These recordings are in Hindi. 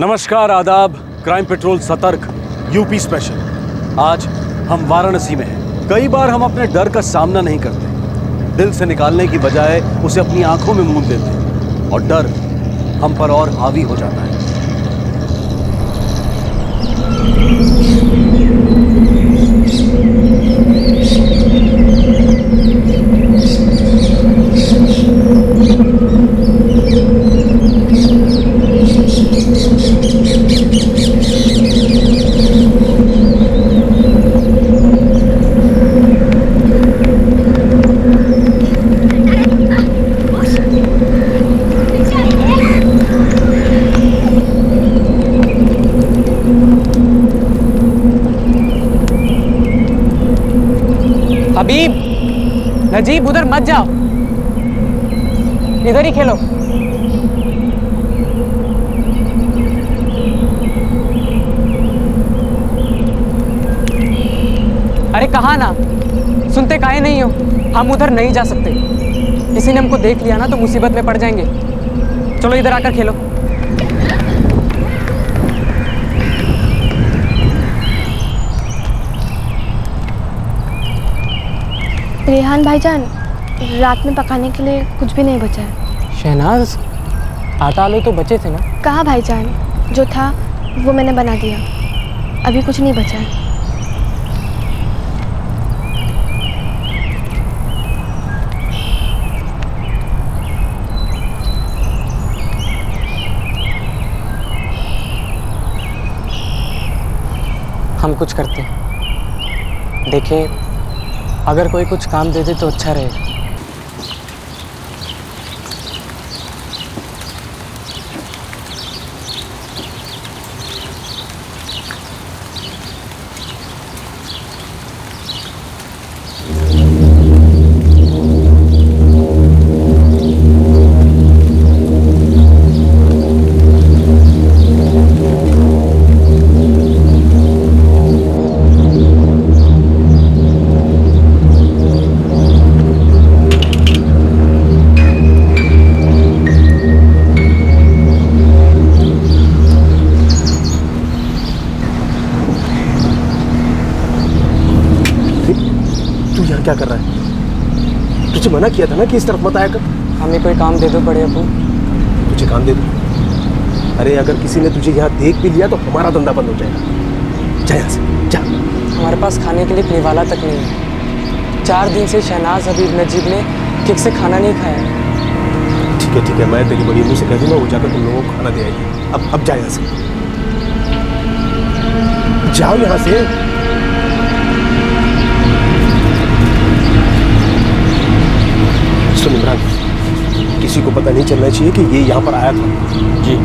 नमस्कार, आदाब। क्राइम पेट्रोल सतर्क यूपी स्पेशल। आज हम वाराणसी में हैं। कई बार हम अपने डर का सामना नहीं करते, दिल से निकालने की बजाय उसे अपनी आंखों में मूंद देते हैं और डर हम पर और हावी हो जाता है। हबीब, नजीब, उधर मत जाओ, इधर ही खेलो। अरे कहा ना, सुनते काहे नहीं हो? हम उधर नहीं जा सकते, किसी ने हमको देख लिया ना तो मुसीबत में पड़ जाएंगे। चलो इधर आकर खेलो। रेहान भाईजान, रात में पकाने के लिए कुछ भी नहीं बचा है। शहनाज, आटा आलू तो बचे थे ना? कहाँ भाईजान, जो था वो मैंने बना दिया, अभी कुछ नहीं बचा है। हम कुछ करते हैं, देखें अगर कोई कुछ काम दे दे तो अच्छा रहेगा। क्या कर रहा है? तुझे मना किया था ना कि इस तरफ मत आया कर। हमें कोई काम दे दो बड़े अबू। तुझे काम दे दो? अरे अगर किसी ने तुझे यहाँ देख भी लिया तो हमारा धंधा बंद हो जाएगा। जा यहाँ से, जा। हमारे पास खाने के लिए निवाला तक नहीं है। 4 दिन से शहनाज, हबीब, नजीब ने ठीक से खाना नहीं खाया। ठीक है, मैं तेरी बड़ी अम्मी से कह दूंगा, वो जाकर तुम लोगों को खाना दे आएगी। अब जा यहाँ से, जाओ यहाँ से। सुन इमरान, किसी को पता नहीं चलना चाहिए कि ये यहाँ पर आया था। जी।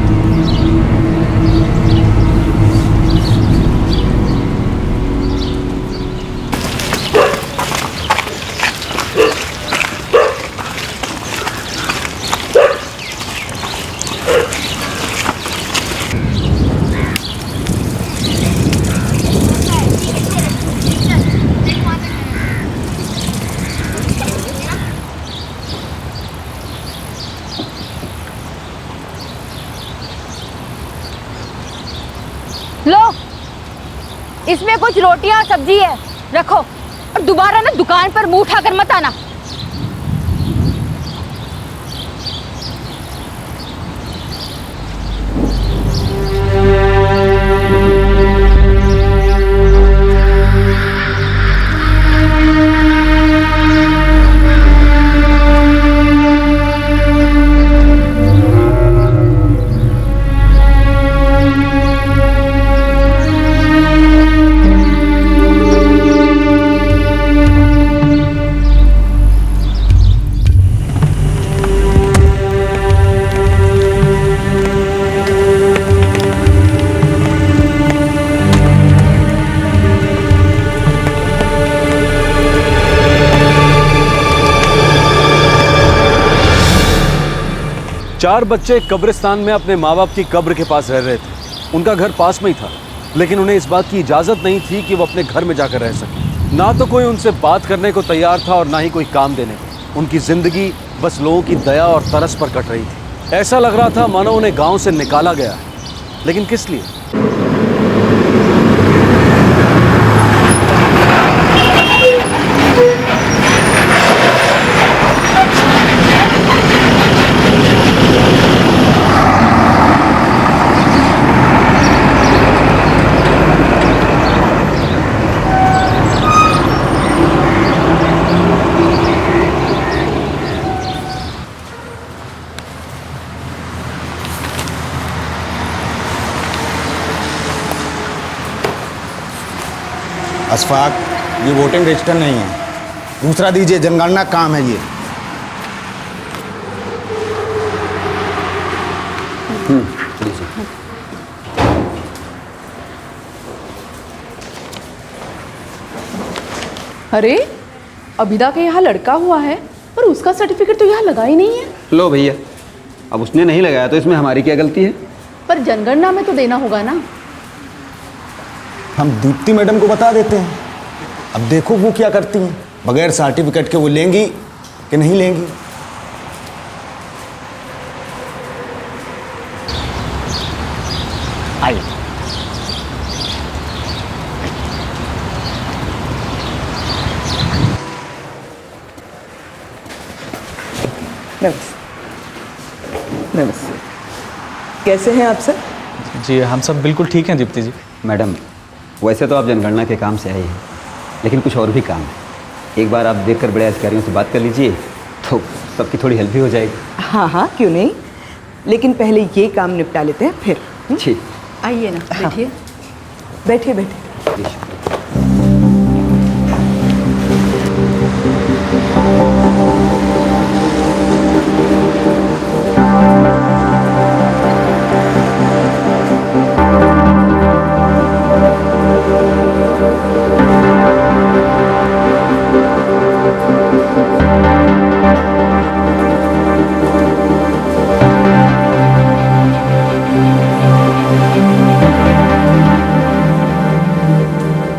लो, इसमें कुछ रोटियां और सब्जी है, रखो। और दोबारा ना दुकान पर मुंह उठाकर मत आना। चार बच्चे कब्रिस्तान में अपने माँ बाप की कब्र के पास रह रहे थे। उनका घर पास में ही था, लेकिन उन्हें इस बात की इजाज़त नहीं थी कि वो अपने घर में जाकर रह सके। ना तो कोई उनसे बात करने को तैयार था और ना ही कोई काम देने को। उनकी ज़िंदगी बस लोगों की दया और तरस पर कट रही थी। ऐसा लग रहा था मानो उन्हें गांव से निकाला गया है। लेकिन किस लिए? अशफाक, ये वोटिंग रजिस्टर नहीं है, दूसरा दीजिए, जनगणना काम है ये। अरे अभिदा के यहाँ लड़का हुआ है पर उसका सर्टिफिकेट तो यहाँ लगा ही नहीं है। लो भैया, अब उसने नहीं लगाया तो इसमें हमारी क्या गलती है? पर जनगणना में तो देना होगा ना। हम दीप्ति मैडम को बता देते हैं, अब देखो वो क्या करती हैं। बगैर सर्टिफिकेट के वो लेंगी कि नहीं लेंगी। आइए। नमस्ते। कैसे हैं आप सब? जी हम सब बिल्कुल ठीक हैं दीप्ति जी। मैडम, वैसे तो आप जनगणना के काम से आए हैं, लेकिन कुछ और भी काम है। एक बार आप देखकर बड़े अधिकारियों से बात कर लीजिए तो सबकी थोड़ी हेल्प भी हो जाएगी। हाँ हाँ, क्यों नहीं, लेकिन पहले ये काम निपटा लेते हैं फिर। ठीक, आइए ना, बैठिए। बैठिए बैठिए।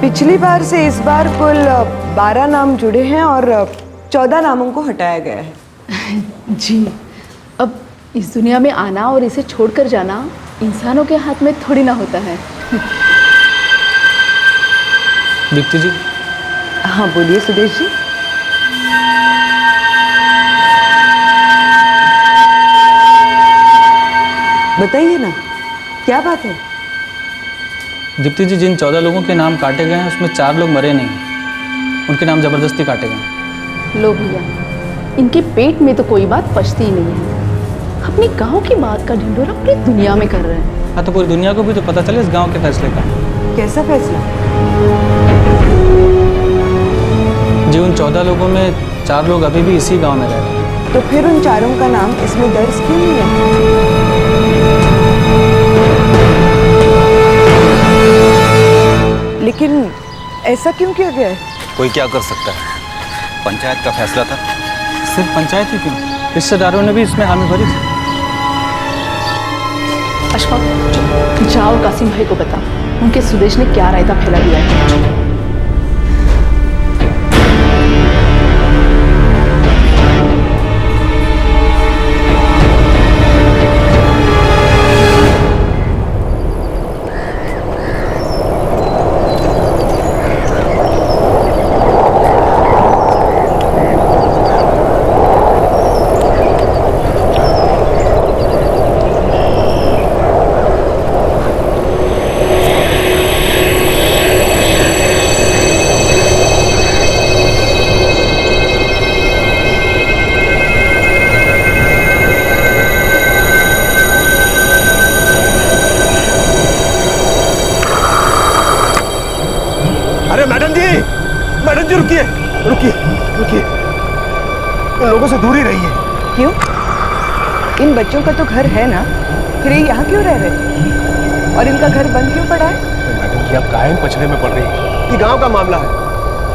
पिछली बार से इस बार कुल 12 नाम जुड़े हैं और 14 नामों को हटाया गया है। जी, अब इस दुनिया में आना और इसे छोड़कर जाना इंसानों के हाथ में थोड़ी ना होता है। दीप्ति जी। हाँ बोलिए सुदेश जी। बताइए ना, क्या बात है? दीप्ति जी, जिन 14 लोगों के नाम काटे गए हैं उसमें 4 लोग मरे नहीं हैं, उनके नाम ज़बरदस्ती काटे गए। लो भैया, इनके पेट में तो कोई बात पचती ही नहीं है। अपने गांव की बात का ढिंढोरा पूरी दुनिया में कर रहे हैं। हाँ, तो पूरी दुनिया को भी तो पता चले इस गांव के फैसले का। कैसा फैसला? जी, उन 14 लोगों में 4 लोग अभी भी इसी गांव में रह रहे हैं। तो फिर उन चारों का नाम इसमें दर्ज क्यों नहीं है? लेकिन ऐसा क्यों किया गया है? कोई क्या कर सकता है, पंचायत का फैसला था। सिर्फ पंचायत ही क्यों, रिश्तेदारों ने भी इसमें हामी भरी थी। अशफाक, जाओ कासिम भाई को बता उनके सुदेश ने क्या रायता फैला दिया है। मैडम जी रुकिए रुकिए रुकिए, इन लोगों से दूर ही रहिए। क्यों? इन बच्चों का तो घर है ना, फिर ये यहाँ क्यों रह रहे? और इनका घर बंद क्यों पड़ा है? मैडम जी, आप काहे पछड़े में पड़ रही है? ये गांव का मामला है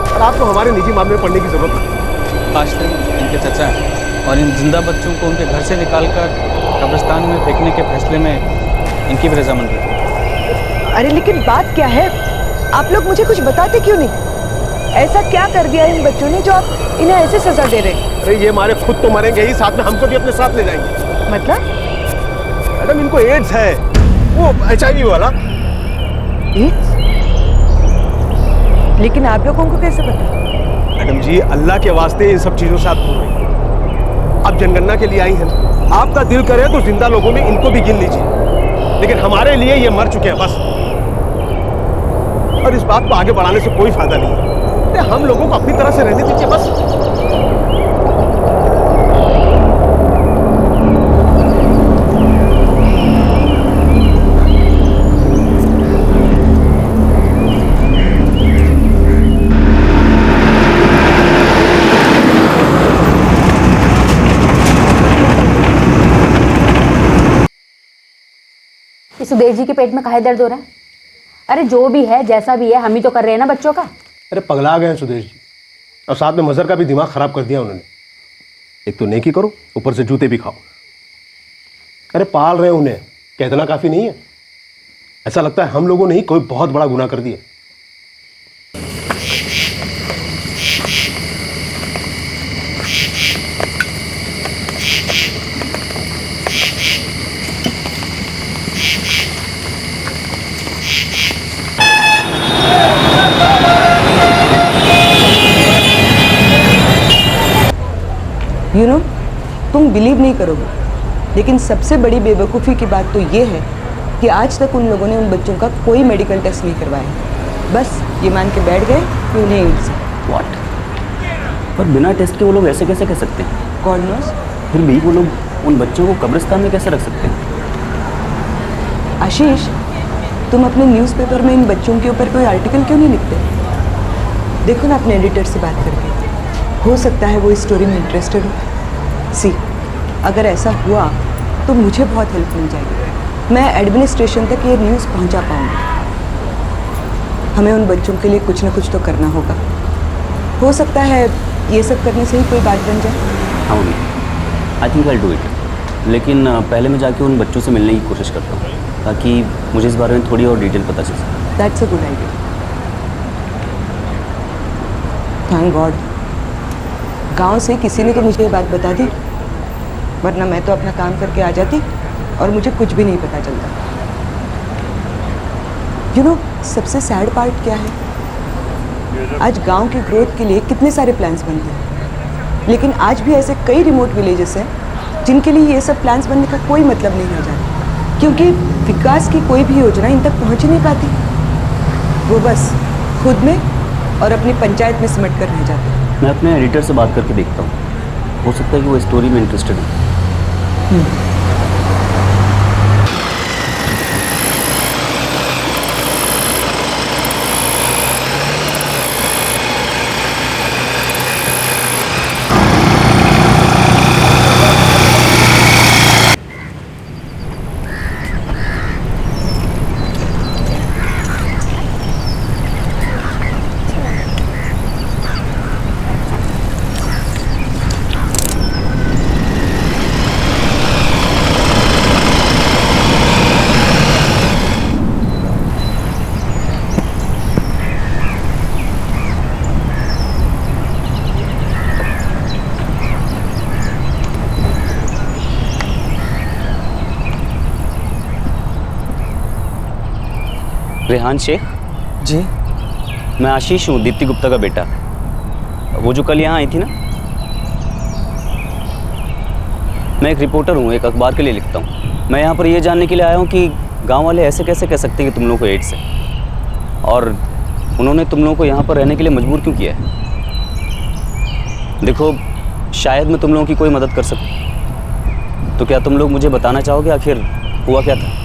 और आपको हमारे निजी मामले में पड़ने की जरूरत नहीं। आज तक इनके चचा हैं और इन जिंदा बच्चों को उनके घर से निकालकर कब्रिस्तान में फेंकने के फैसले में इनकी भी रजामंदी थी। अरे लेकिन बात क्या है? आप लोग मुझे कुछ बताते क्यों नहीं? ऐसा क्या कर दिया इन बच्चों ने जो आप इन्हें ऐसे सजा दे रहे हैं? अरे ये मारे खुद तो मरेंगे ही, साथ में हमको भी अपने साथ ले जाएंगे। मतलब? मैडम, इनको एड्स है वो HIV वाला। एड्स? लेकिन आप लोगों को कैसे पता? मैडम जी, अल्लाह के वास्ते इन सब चीजों से आप दूर रहिए। आप जनगणना के लिए आई हैं, आपका दिल करे तो जिंदा लोगों में इनको भी गिन लीजिए, लेकिन हमारे लिए ये मर चुके हैं बस। और इस बात को आगे बढ़ाने से कोई फायदा नहीं है। हम लोगों को अपनी तरह से रहने दीजिए बस। सुदेश जी के पेट में काहे दर्द हो रहा है? अरे जो भी है जैसा भी है, हम ही तो कर रहे हैं ना बच्चों का। अरे पगला गए हैं सुदेश जी, और साथ में मजहर का भी दिमाग खराब कर दिया उन्होंने। एक तो नेकी करो, ऊपर से जूते भी खाओ। अरे पाल रहे उन्हें, क्या इतना काफी नहीं है? ऐसा लगता है हम लोगों ने ही कोई बहुत बड़ा गुनाह कर दिया। यू नो, तुम बिलीव नहीं करोगे, लेकिन सबसे बड़ी बेवकूफ़ी की बात तो ये है कि आज तक उन लोगों ने उन बच्चों का कोई मेडिकल टेस्ट नहीं करवाया। बस ये मान के बैठ गए कि उन्हें एड्स है। व्हाट? पर बिना टेस्ट के वो लोग ऐसे कैसे कह सकते हैं? God knows. फिर भी वो लोग उन बच्चों को कब्रिस्तान में कैसे रख सकते हैं? आशीष, तुम अपने न्यूज़पेपर में इन बच्चों के ऊपर कोई आर्टिकल क्यों नहीं लिखते? देखो ना अपने एडिटर से बात करके, हो सकता है वो इस स्टोरी में इंटरेस्टेड हो। सी, अगर ऐसा हुआ तो मुझे बहुत हेल्प मिल जाएगी। मैं एडमिनिस्ट्रेशन तक ये न्यूज़ पहुंचा पाऊंगी। हमें उन बच्चों के लिए कुछ ना कुछ तो करना होगा। हो सकता है ये सब करने से ही कोई बात बन जाए। हाँ mummy, I think I do it. लेकिन पहले मैं जाके उन बच्चों से मिलने की कोशिश करता हूँ, ताकि मुझे इस बारे में थोड़ी और डिटेल पता चल सके। That's a good idea. Thank God, गांव से किसी ने तो मुझे ये बात बता दी, वरना मैं तो अपना काम करके आ जाती और मुझे कुछ भी नहीं पता चलता। यू नो, सबसे सैड पार्ट क्या है? आज गांव के ग्रोथ के लिए कितने सारे प्लान्स बनते हैं, लेकिन आज भी ऐसे कई रिमोट विलेजेस हैं जिनके लिए ये सब प्लान्स बनने का कोई मतलब नहीं रह जाता, क्योंकि विकास की कोई भी योजना इन तक पहुंच ही नहीं पाती। वो बस खुद में और अपनी पंचायत में सिमट कर रह जाते हैं। मैं अपने एडिटर से बात करके देखता हूँ, हो सकता है कि वो स्टोरी में इंटरेस्टेड है। रेहान शेख जी, मैं आशीष हूँ, दीप्ति गुप्ता का बेटा। वो जो कल यहाँ आई थी ना, मैं एक रिपोर्टर हूँ, एक अखबार के लिए लिखता हूँ। मैं यहाँ पर ये जानने के लिए आया हूँ कि गांव वाले ऐसे कैसे कह सकते हैं कि तुम लोगों को एड्स है, और उन्होंने तुम लोगों को यहाँ पर रहने के लिए मजबूर क्यों किया है। देखो, शायद मैं तुम लोगों की कोई मदद कर सकूँ, तो क्या तुम लोग मुझे बताना चाहोगे आखिर हुआ क्या था?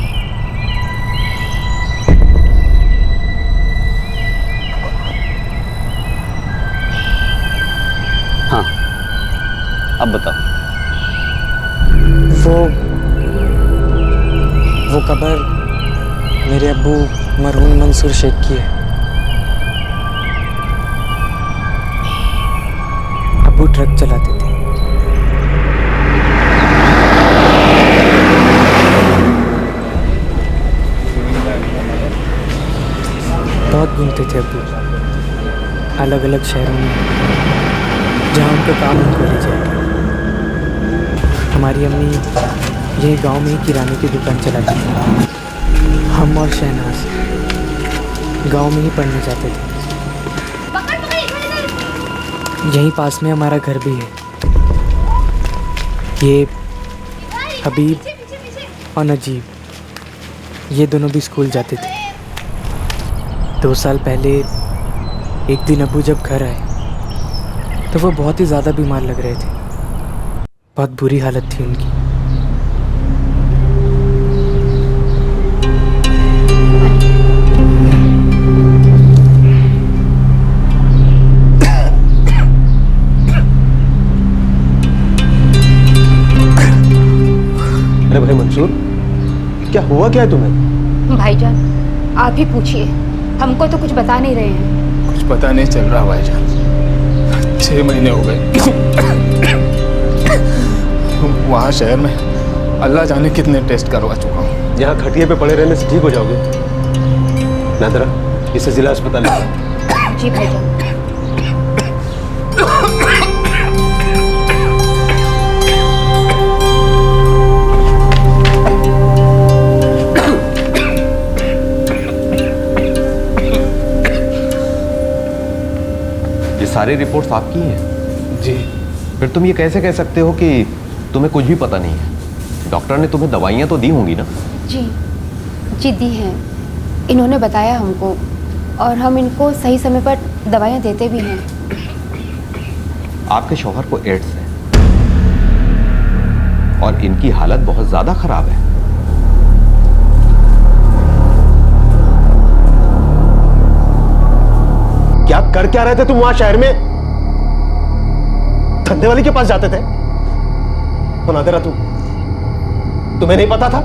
हाँ, अब बताओ। वो कब्र मेरे अब्बू मरहूम मंसूर शेख की है। अब्बू ट्रक चलाते थे। बहुत घूमते थे अब्बू, अलग अलग शहरों में, जहाँ उनको काम उनको ले जाए। हमारी अम्मी यही गांव में ही किराने की दुकान चलाती थी। हम और शहनाज गांव में ही पढ़ने जाते थे। यहीं पास में हमारा घर भी है। ये हबीब और नजीब, ये दोनों भी स्कूल जाते थे। 2 साल पहले एक दिन अबू जब घर आए तो वो बहुत ही ज़्यादा बीमार लग रहे थे। बहुत बुरी हालत थी उनकी। अरे भाई मंसूर, क्या हुआ क्या है तुम्हें? भाईजान आप ही पूछिए, हमको तो कुछ बता नहीं रहे हैं। कुछ पता नहीं चल रहा भाईजान। 6 महीने हो गए वहाँ शहर में अल्लाह जाने कितने टेस्ट करवा चुका हूँ। यहाँ खटिए पे पड़े रहने से ठीक हो जाओगे। नादरा, इसे जिला अस्पताल ले जाओ। जी भाईजान। ये सारी रिपोर्ट्स आपकी हैं? जी। फिर तुम ये कैसे कह सकते हो कि तुम्हें कुछ भी पता नहीं है? डॉक्टर ने तुम्हें दवाइयाँ तो दी होंगी ना? जी जी दी हैं, इन्होंने बताया हमको और हम इनको सही समय पर दवाइयाँ देते भी हैं। आपके शौहर को एड्स है और इनकी हालत बहुत ज्यादा खराब है। क्या कर क्या रहे थे तुम वहां शहर में? धंधे वाली के पास जाते थे? तो नादिरा, तुम्हें नहीं पता था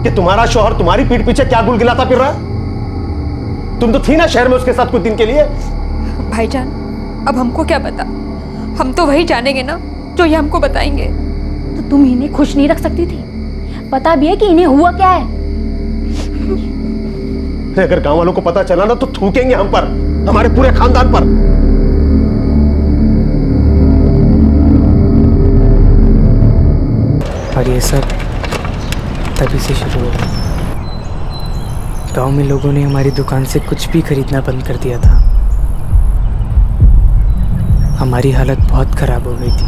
कि तुम्हारा शौहर तुम्हारी पीठ पीछे क्या गुलगिलाता फिर रहा है? तुम तो थी ना शहर में उसके साथ कुछ दिन के लिए। भाईजान अब हमको क्या पता, हम तो वही जानेंगे ना जो ये हमको बताएंगे। तो तुम इन्हें खुश नहीं रख सकती थी? पता भी है कि इन्हें हुआ क्या है। अगर गांव वालों को पता चला ना तो थूकेंगे हम पर, हमारे पूरे खानदान पर। और ये सब तभी से शुरू हुआ। गांव में लोगों ने हमारी दुकान से कुछ भी खरीदना बंद कर दिया था। हमारी हालत बहुत खराब हो गई थी।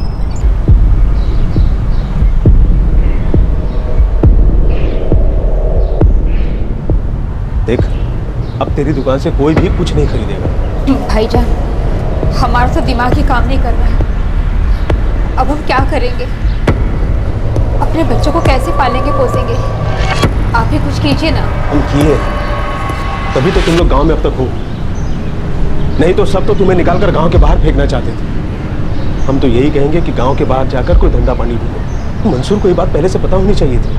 देख, अब तेरी दुकान से कोई भी कुछ नहीं खरीदेगा। भाईजान हमारा तो दिमाग ही काम नहीं कर रहा है। अब हम क्या करेंगे? अपने बच्चों को कैसे पालेंगे पोसेंगे? आप ही कुछ कीजिए ना। हम किए, तभी तो तुम लोग गांव में अब तक हो। नहीं तो सब तो तुम्हें निकालकर गांव के बाहर फेंकना चाहते थे। हम तो यही कहेंगे कि गांव के बाहर जाकर कोई धंधा पानी ढूंढो। मंसूर को ये बात पहले से पता होनी चाहिए थी।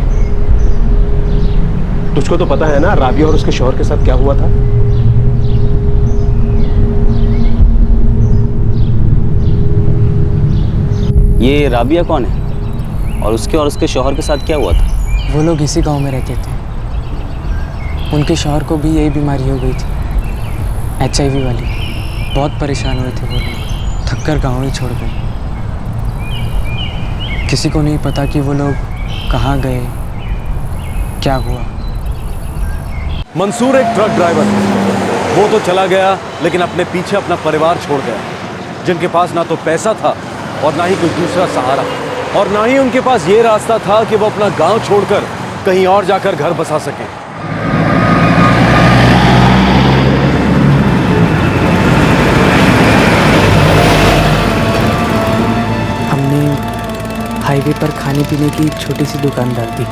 तुझको तो पता है ना राबिया और उसके शौहर के साथ क्या हुआ था? ये राबिया कौन है और उसके शौहर के साथ क्या हुआ था? वो लोग इसी गांव में रहते थे। उनके शौहर को भी यही बीमारी हो गई थी, HIV वाली। बहुत परेशान हुए थे वो लोग, थक कर गाँव ही छोड़ गए। किसी को नहीं पता कि वो लोग कहाँ गए, क्या हुआ। मंसूर एक ट्रक ड्राइवर है। वो तो चला गया लेकिन अपने पीछे अपना परिवार छोड़ गया, जिनके पास ना तो पैसा था और ना ही कोई दूसरा सहारा, और ना ही उनके पास ये रास्ता था कि वो अपना गांव छोड़कर कहीं और जाकर घर बसा सकें। हमने हाईवे पर खाने पीने की छोटी सी दुकान डाल दी।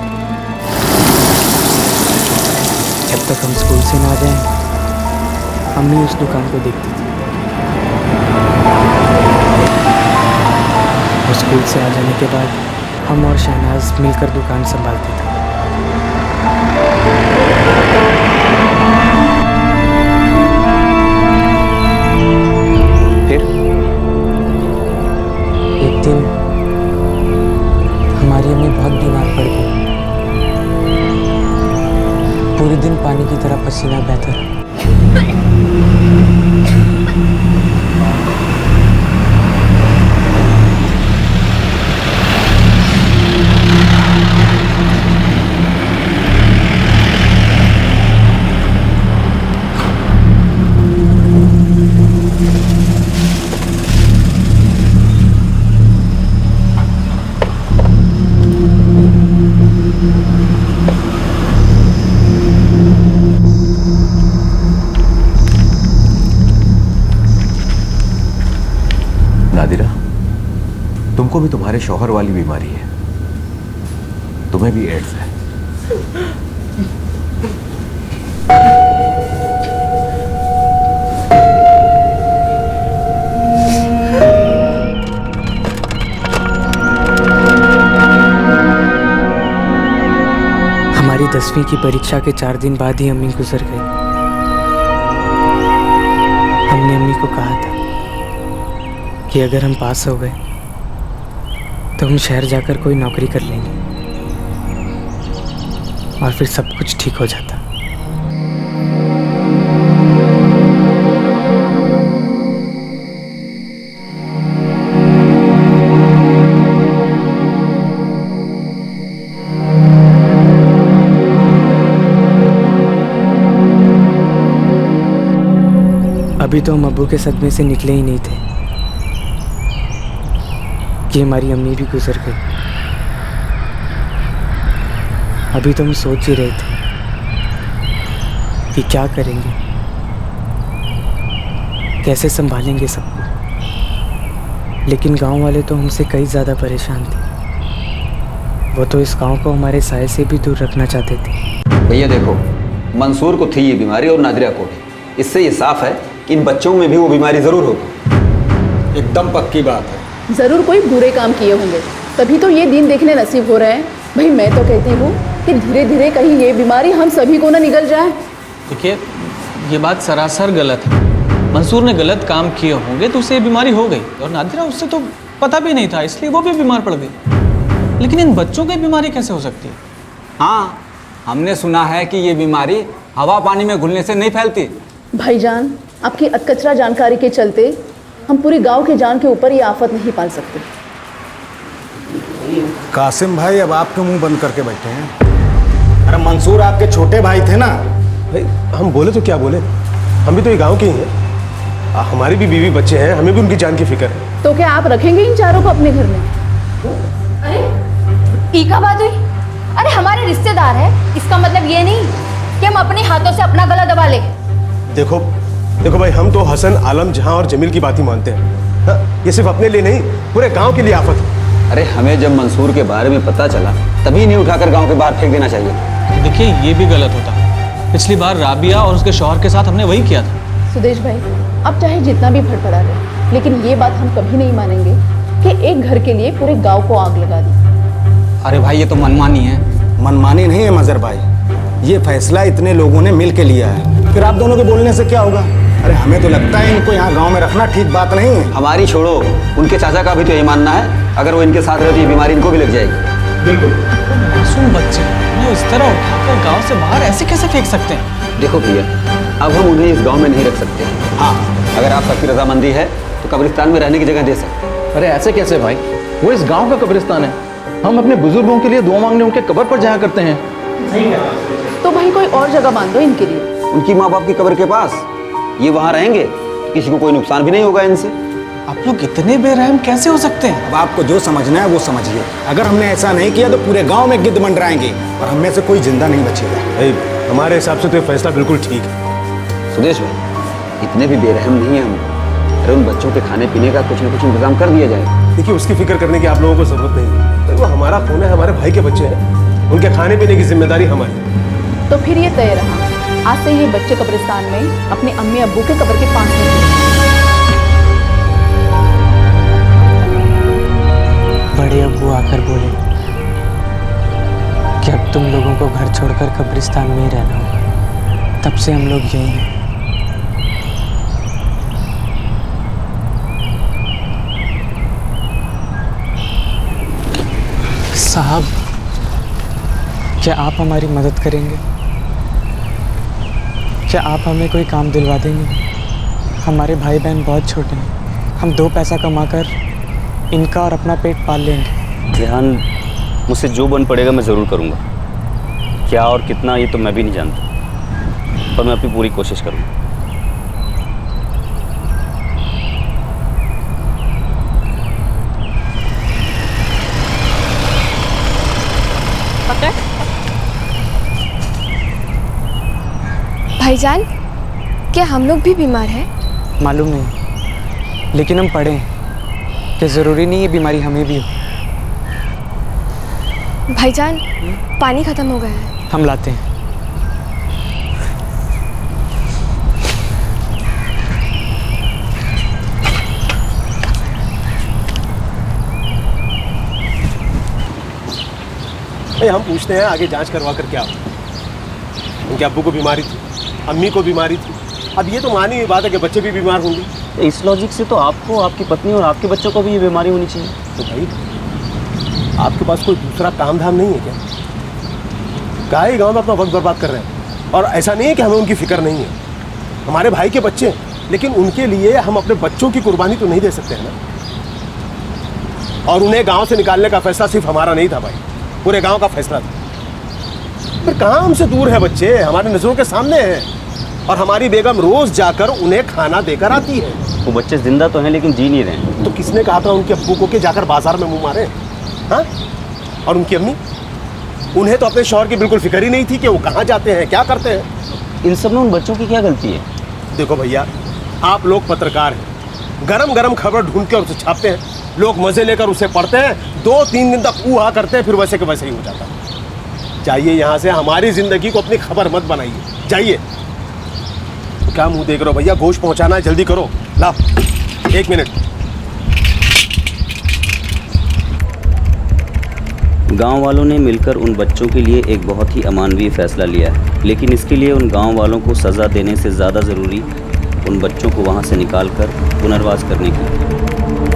जब तक हम स्कूल से ना जाएं, अम्मी उस दुकान को देखती थी। और स्कूल से आ जाने के बाद हम और शहनाज मिलकर दुकान संभालते थे। फिर एक दिन हमारी अम्मी बहुत बीमार पड़ गई। पूरे दिन पानी की तरह पसीना बहता रहा। को भी तुम्हारे शौहर वाली बीमारी है, तुम्हें भी एड्स है। हमारी 10वीं की परीक्षा के 4 दिन बाद ही अम्मी गुजर गई। हमने अम्मी को कहा था कि अगर हम पास हो गए तो हम शहर जाकर कोई नौकरी कर लेंगे और फिर सब कुछ ठीक हो जाता। अभी तो हम अब्बू के सदमे से निकले ही नहीं थे कि हमारी अम्मी भी गुजर गई। अभी तो हम सोच ही रहे थे कि क्या करेंगे, कैसे संभालेंगे सबको। लेकिन गांव वाले तो हमसे कई ज़्यादा परेशान थे। वो तो इस गांव को हमारे साये से भी दूर रखना चाहते थे। भैया देखो, मंसूर को थी ये बीमारी और नादिरा को भी। इससे ये साफ है कि इन बच्चों में भी वो बीमारी ज़रूर होगी। एकदम पक्की बात है। जरूर कोई बुरे काम किए होंगे, तभी तो ये दिन देखने नसीब हो रहे हैं। भाई मैं तो कहती हूँ कि धीरे धीरे कहीं ये बीमारी हम सभी को ना निगल जाए। देखिए, ये बात सरासर गलत है। मंसूर ने गलत काम किए होंगे तो उसे ये बीमारी हो गई, और नादिरा उससे तो पता भी नहीं था, इसलिए वो भी बीमार पड़ गई। लेकिन इन बच्चों को बीमारी कैसे हो सकती है? हाँ, हमने सुना है कि ये बीमारी हवा पानी में घुलने से नहीं फैलती। भाईजान, आपकी अटकचरा जानकारी के चलते हम पूरे गांव के जान के ऊपर ये आफत नहीं पाल सकते। कासिम भाई अब आप क्यों मुंह बंद करके बैठे हैं? अरे मंसूर आपके छोटे भाई थे ना। भाई हम बोले तो क्या बोले, हम भी तो ये गांव के ही हैं। हमारी भी बीवी बच्चे हैं, हमें भी उनकी जान की फिक्र है। तो क्या आप रखेंगे इन चारों को अपने घर में? अरे ईका बात हुई? अरे हमारे रिश्तेदार है, इसका मतलब ये नहीं कि हम अपने हाथों से अपना गला दबा ले। देखो देखो भाई, हम तो हसन, आलम, जहां और जमील की बात ही मानते हैं। हाँ, ये सिर्फ अपने लिए नहीं, पूरे गांव के लिए आफत है। अरे हमें जब मंसूर के बारे में पता चला तभी नहीं उठाकर गांव के बाहर फेंक देना चाहिए। देखिए, ये भी गलत होता। पिछली बार राबिया और उसके शौहर के साथ हमने वही किया था। सुदेश भाई, आप चाहे जितना भी फड़फड़ा रहे, लेकिन ये बात हम कभी नहीं मानेंगे कि एक घर के लिए पूरे गाँव को आग लगा दी। अरे भाई, ये तो मनमानी है। मनमानी नहीं है मजर भाई, ये फैसला इतने लोगों ने मिल के लिया है। फिर आप दोनों के बोलने से क्या होगा? अरे हमें तो लगता है इनको यहाँ गांव में रखना ठीक बात नहीं है। हमारी छोड़ो, उनके चाचा का भी तो यही मानना है, अगर वो इनके साथ रहे तो ये बीमारी इनको भी लग जाएगी। बिल्कुल। मासूम बच्चे उन्हें इस तरह उठाकर गांव से बाहर ऐसे कैसे फेंक सकते हैं? देखो भैया, अब हम उन्हें इस गांव में नहीं रख सकते। हाँ, अगर आप सबकी रजामंदी है तो कब्रिस्तान में रहने की जगह दे सकते हैं। अरे ऐसे कैसे भाई, वो इस गांव का कब्रिस्तान है। हम अपने बुजुर्गों के लिए दुआ मांगने उनके कब्र पर जाया करते हैं। तो भाई कोई और जगह बांध दो इनके लिए। उनकी माँ बाप की कब्र के पास ये वहाँ रहेंगे, किसी को कोई नुकसान भी नहीं होगा इनसे। आप लोग इतने बेरहम कैसे हो सकते हैं? अब आपको जो समझना है वो समझिए। अगर हमने ऐसा नहीं किया तो पूरे गांव में गिद्ध मंडराएंगे और हम में से कोई जिंदा नहीं बचेगा। भाई हमारे हिसाब से तो ये फैसला बिल्कुल ठीक है। सुदेश भाई, इतने भी बेरहम नहीं है हम। अरे उन बच्चों के खाने पीने का कुछ न कुछ इंतजाम कर दिया जाए। देखिए, उसकी फिक्र करने की आप लोगों को जरूरत नहीं है। वो हमारा खून है, हमारे भाई के बच्चे हैं, उनके खाने पीने की जिम्मेदारी हमारी। तो फिर ये तय रहा, आज से ये बच्चे कब्रिस्तान में अपने अम्मी अब्बू के कब्र के पास में। बड़े अब्बू आकर बोले कि अब तुम लोगों को घर छोड़कर कब्रिस्तान में ही रहना होगा। तब से हम लोग यहीं हैं। साहब, क्या आप हमारी मदद करेंगे? क्या आप हमें कोई काम दिलवा देंगे? हमारे भाई बहन बहुत छोटे हैं, हम 2 पैसा कमाकर इनका और अपना पेट पाल लेंगे। ध्यान, मुझसे जो बन पड़ेगा मैं ज़रूर करूँगा। क्या और कितना ये तो मैं भी नहीं जानता, पर मैं अपनी पूरी कोशिश करूँगा। भाईजान, क्या हम लोग भी बीमार हैं? मालूम नहीं, लेकिन हम पढ़े हैं कि ज़रूरी नहीं ये बीमारी हमें भी हो। भाईजान, पानी खत्म हो गया है। हम लाते हैं। हम पूछते हैं आगे जांच करवा कर क्या हो। उनके अब्बू को बीमारी थी, अम्मी को बीमारी थी, अब ये तो मानी हुई बात है कि बच्चे भी बीमार होंगे। इस लॉजिक से तो आपको, आपकी पत्नी और आपके बच्चों को भी ये बीमारी होनी चाहिए। तो भाई आपके पास कोई दूसरा काम धाम नहीं है क्या? काहे गांव में अपना वक्त बर्बाद कर रहे हैं? और ऐसा नहीं है कि हमें उनकी फिक्र नहीं है, हमारे भाई के बच्चे, लेकिन उनके लिए हम अपने बच्चों की कुर्बानी तो नहीं दे सकते हैं ना। और उन्हें गांव से निकालने का फैसला सिर्फ हमारा नहीं था भाई, पूरे गांव का फैसला था। पर कहाँ हमसे दूर है बच्चे, हमारी नजरों के सामने हैं, और हमारी बेगम रोज जाकर उन्हें खाना देकर आती है। वो बच्चे जिंदा तो हैं लेकिन जी नहीं रहे। तो किसने कहा था उनके अब्बू को कि जाकर बाजार में मुंह मारे? हाँ? और उनकी अम्मी, उन्हें तो अपने शौहर की बिल्कुल फिक्र ही नहीं थी कि वो कहाँ जाते हैं, क्या करते हैं। इन सब में उन बच्चों की क्या गलती है? देखो भैया, आप लोग पत्रकार हैं, गरम गरम खबर ढूंढ के उसे छापते हैं, लोग मजे लेकर उसे पढ़ते हैं, 2-3 दिन तक ऊहा करते हैं, फिर वैसे के वैसे ही हो जाता है। जाइए यहाँ से, हमारी जिंदगी को अपनी खबर मत बनाइए, जाइए। क्या मुंह देख रहे हो भैया, गोश्त पहुंचाना है, जल्दी करो। ला 1 मिनट। गांव वालों ने मिलकर उन बच्चों के लिए एक बहुत ही अमानवीय फैसला लिया है, लेकिन इसके लिए उन गांव वालों को सज़ा देने से ज़्यादा ज़रूरी उन बच्चों को वहां से निकालकर पुनर्वास करने की,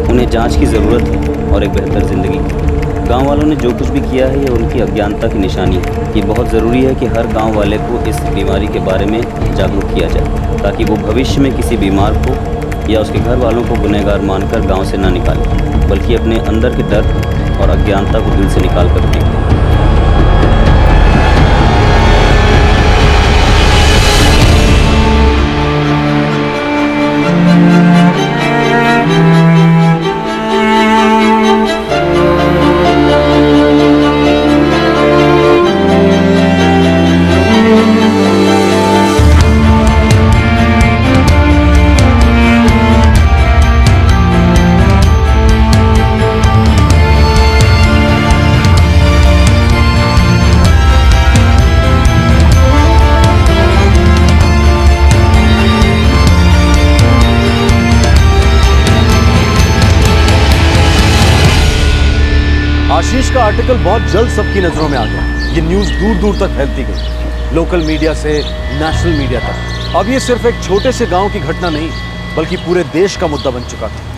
उन्हें जांच की ज़रूरत है और एक बेहतर ज़िंदगी। गांव वालों ने जो कुछ भी किया है ये उनकी अज्ञानता की निशानी है। ये बहुत ज़रूरी है कि हर गांव वाले को इस बीमारी के बारे में जागरूक किया जाए, ताकि वो भविष्य में किसी बीमार को या उसके घर वालों को गुनहगार मानकर गाँव से ना निकाले, बल्कि अपने अंदर के डर और अज्ञानता को दिल से निकाल कर दें। आशीष का आर्टिकल बहुत जल्द सबकी नजरों में आ गया। ये न्यूज़ दूर दूर तक फैलती गई, लोकल मीडिया से नेशनल मीडिया तक। अब ये सिर्फ एक छोटे से गांव की घटना नहीं, बल्कि पूरे देश का मुद्दा बन चुका था।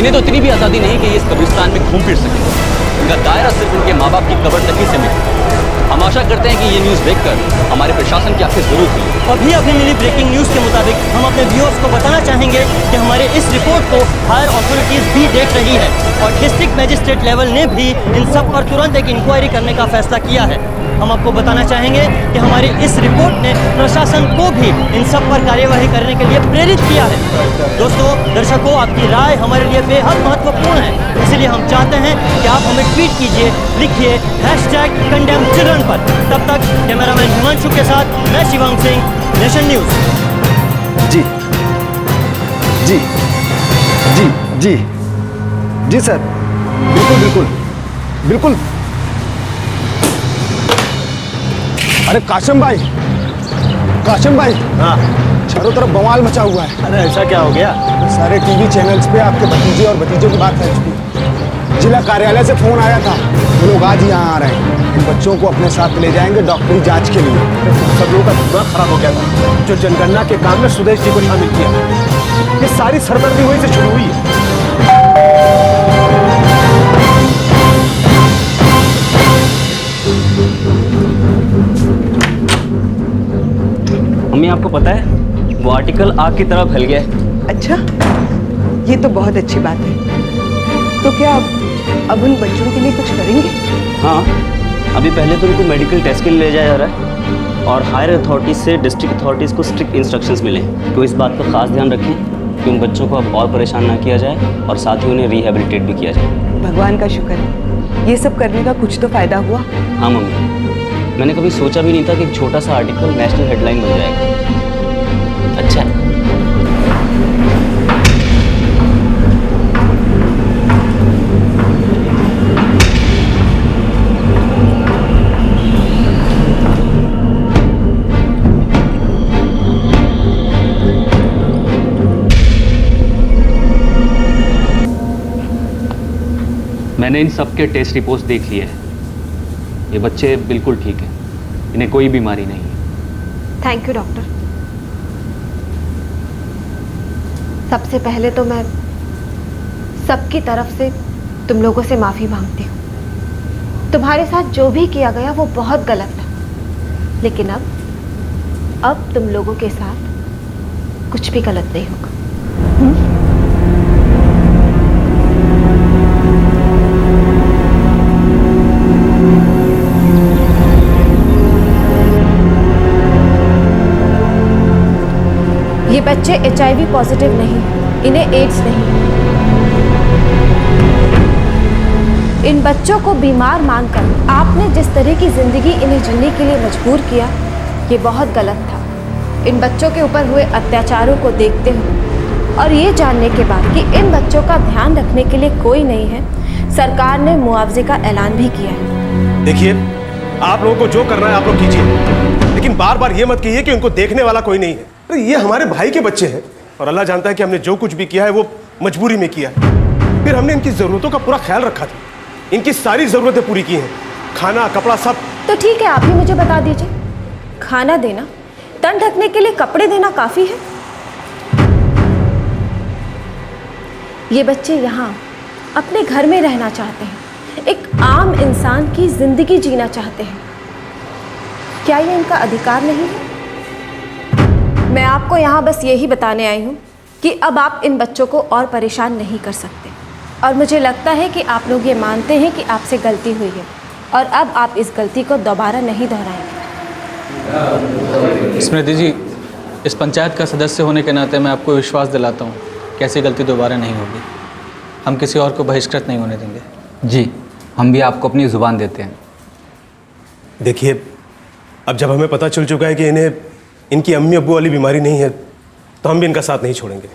इन्हें तो इतनी भी आज़ादी नहीं कि ये इस कब्रिस्तान में घूम फिर सके। इनका दायरा सिर्फ उनके माँ बाप की कब्र तक ही सीमित है। हम आशा करते हैं कि ये न्यूज़ देखकर हमारे प्रशासन की आपसे जरूर थी। अभी अभी मिली ब्रेकिंग न्यूज़ के मुताबिक हम अपने व्यूअर्स को बताना चाहेंगे कि हमारे इस रिपोर्ट को हायर अथॉरिटीज़ भी देख रही है और डिस्ट्रिक्ट मजिस्ट्रेट लेवल ने भी इन सब पर तुरंत एक इंक्वायरी करने का फैसला किया है। हम आपको बताना चाहेंगे कि हमारी इस रिपोर्ट ने प्रशासन को भी इन सब पर कार्यवाही करने के लिए प्रेरित किया है। दोस्तों, दर्शकों, आपकी राय हमारे लिए बेहद महत्वपूर्ण है, इसलिए हम चाहते हैं कि आप हमें ट्वीट कीजिए, लिखिए #condemn-children पर। तब तक कैमरामैन हिमांशु के साथ मैं शिवांग सिंह, नेशन न्यूज़। जी जी जी जी जी सर, बिल्कुल बिल्कुल बिल्कुल। अरे काशिम भाई, काशिम भाई, हाँ, चारों तरफ बवाल मचा हुआ है। अरे ऐसा क्या हो गया? सारे टीवी चैनल्स पे आपके भतीजे और भतीजों की बात फैल चुकी है। जिला कार्यालय से फोन आया था, वो लोग आज यहाँ आ रहे हैं। इन बच्चों को अपने साथ ले जाएंगे डॉक्टरी जांच के लिए। सब लोगों का दिमाग खराब हो गया था। जो जनगणना के काम में सुदेश जी को शामिल किया, ये सारी सरदर्दी वहीं से शुरू हुई है। मम्मी आपको पता है वो आर्टिकल आग की तरह फैल गया है। अच्छा, ये तो बहुत अच्छी बात है। तो क्या अब उन बच्चों के लिए कुछ करेंगे? हाँ, अभी पहले तो उनको मेडिकल टेस्ट के लिए ले जाया जा रहा है और हायर अथॉरिटीज से डिस्ट्रिक्ट अथॉरिटीज़ को स्ट्रिक्ट इंस्ट्रक्शंस मिले तो इस बात का खास ध्यान रखें कि उन बच्चों को अब और परेशान ना किया जाए और साथ ही उन्हें रिहेबिलिटेट भी किया जाए। भगवान का शुक्र है, ये सब करने का कुछ तो फायदा हुआ। हाँ मम्मी, मैंने कभी सोचा भी नहीं था कि एक छोटा सा आर्टिकल नेशनल हेडलाइन बन जाएगा। अच्छा है। मैंने इन सब के टेस्ट रिपोर्ट्स देख लिए हैं। ये बच्चे बिल्कुल ठीक हैं, इन्हें कोई बीमारी नहीं है। Thank you doctor. सबसे पहले तो मैं सबकी तरफ से तुम लोगों से माफ़ी मांगती हूँ। तुम्हारे साथ जो भी किया गया वो बहुत गलत था, लेकिन अब तुम लोगों के साथ कुछ भी गलत नहीं होगा। ये बच्चे HIV पॉजिटिव नहीं, इन्हें एड्स नहीं। इन बच्चों को बीमार मानकर आपने जिस तरह की जिंदगी इन्हें जीने के लिए मजबूर किया, ये बहुत गलत था। इन बच्चों के ऊपर हुए अत्याचारों को देखते हुए और ये जानने के बाद कि इन बच्चों का ध्यान रखने के लिए कोई नहीं है, सरकार ने मुआवजे का ऐलान भी किया है। देखिए, आप लोगों को जो करना है आप लोग कीजिए, लेकिन बार बार ये मत कहिए कि उनको देखने वाला कोई नहीं है। अरे ये हमारे भाई के बच्चे हैं और अल्लाह जानता है कि हमने जो कुछ भी किया है वो मजबूरी में किया है। फिर हमने इनकी ज़रूरतों का पूरा ख्याल रखा था, इनकी सारी ज़रूरतें पूरी की हैं, खाना कपड़ा सब। तो ठीक है, आप ही मुझे बता दीजिए, खाना देना, तन ढकने के लिए कपड़े देना काफ़ी है? ये बच्चे यहाँ अपने घर में रहना चाहते हैं, एक आम इंसान की ज़िंदगी जीना चाहते हैं। क्या ये इनका अधिकार नहीं है? मैं आपको यहाँ बस यही बताने आई हूँ कि अब आप इन बच्चों को और परेशान नहीं कर सकते, और मुझे लगता है कि आप लोग ये मानते हैं कि आपसे गलती हुई है और अब आप इस गलती को दोबारा नहीं दोहराएंगे। स्मृति जी, इस पंचायत का सदस्य होने के नाते मैं आपको विश्वास दिलाता हूँ कि ऐसी गलती दोबारा नहीं होगी। हम किसी और को बहिष्कृत नहीं होने देंगे। जी, हम भी आपको अपनी ज़ुबान देते हैं। देखिए, अब जब हमें पता चल चुका है कि इन्हें इनकी अम्मी अब्बू वाली बीमारी नहीं है, तो हम भी इनका साथ नहीं छोड़ेंगे।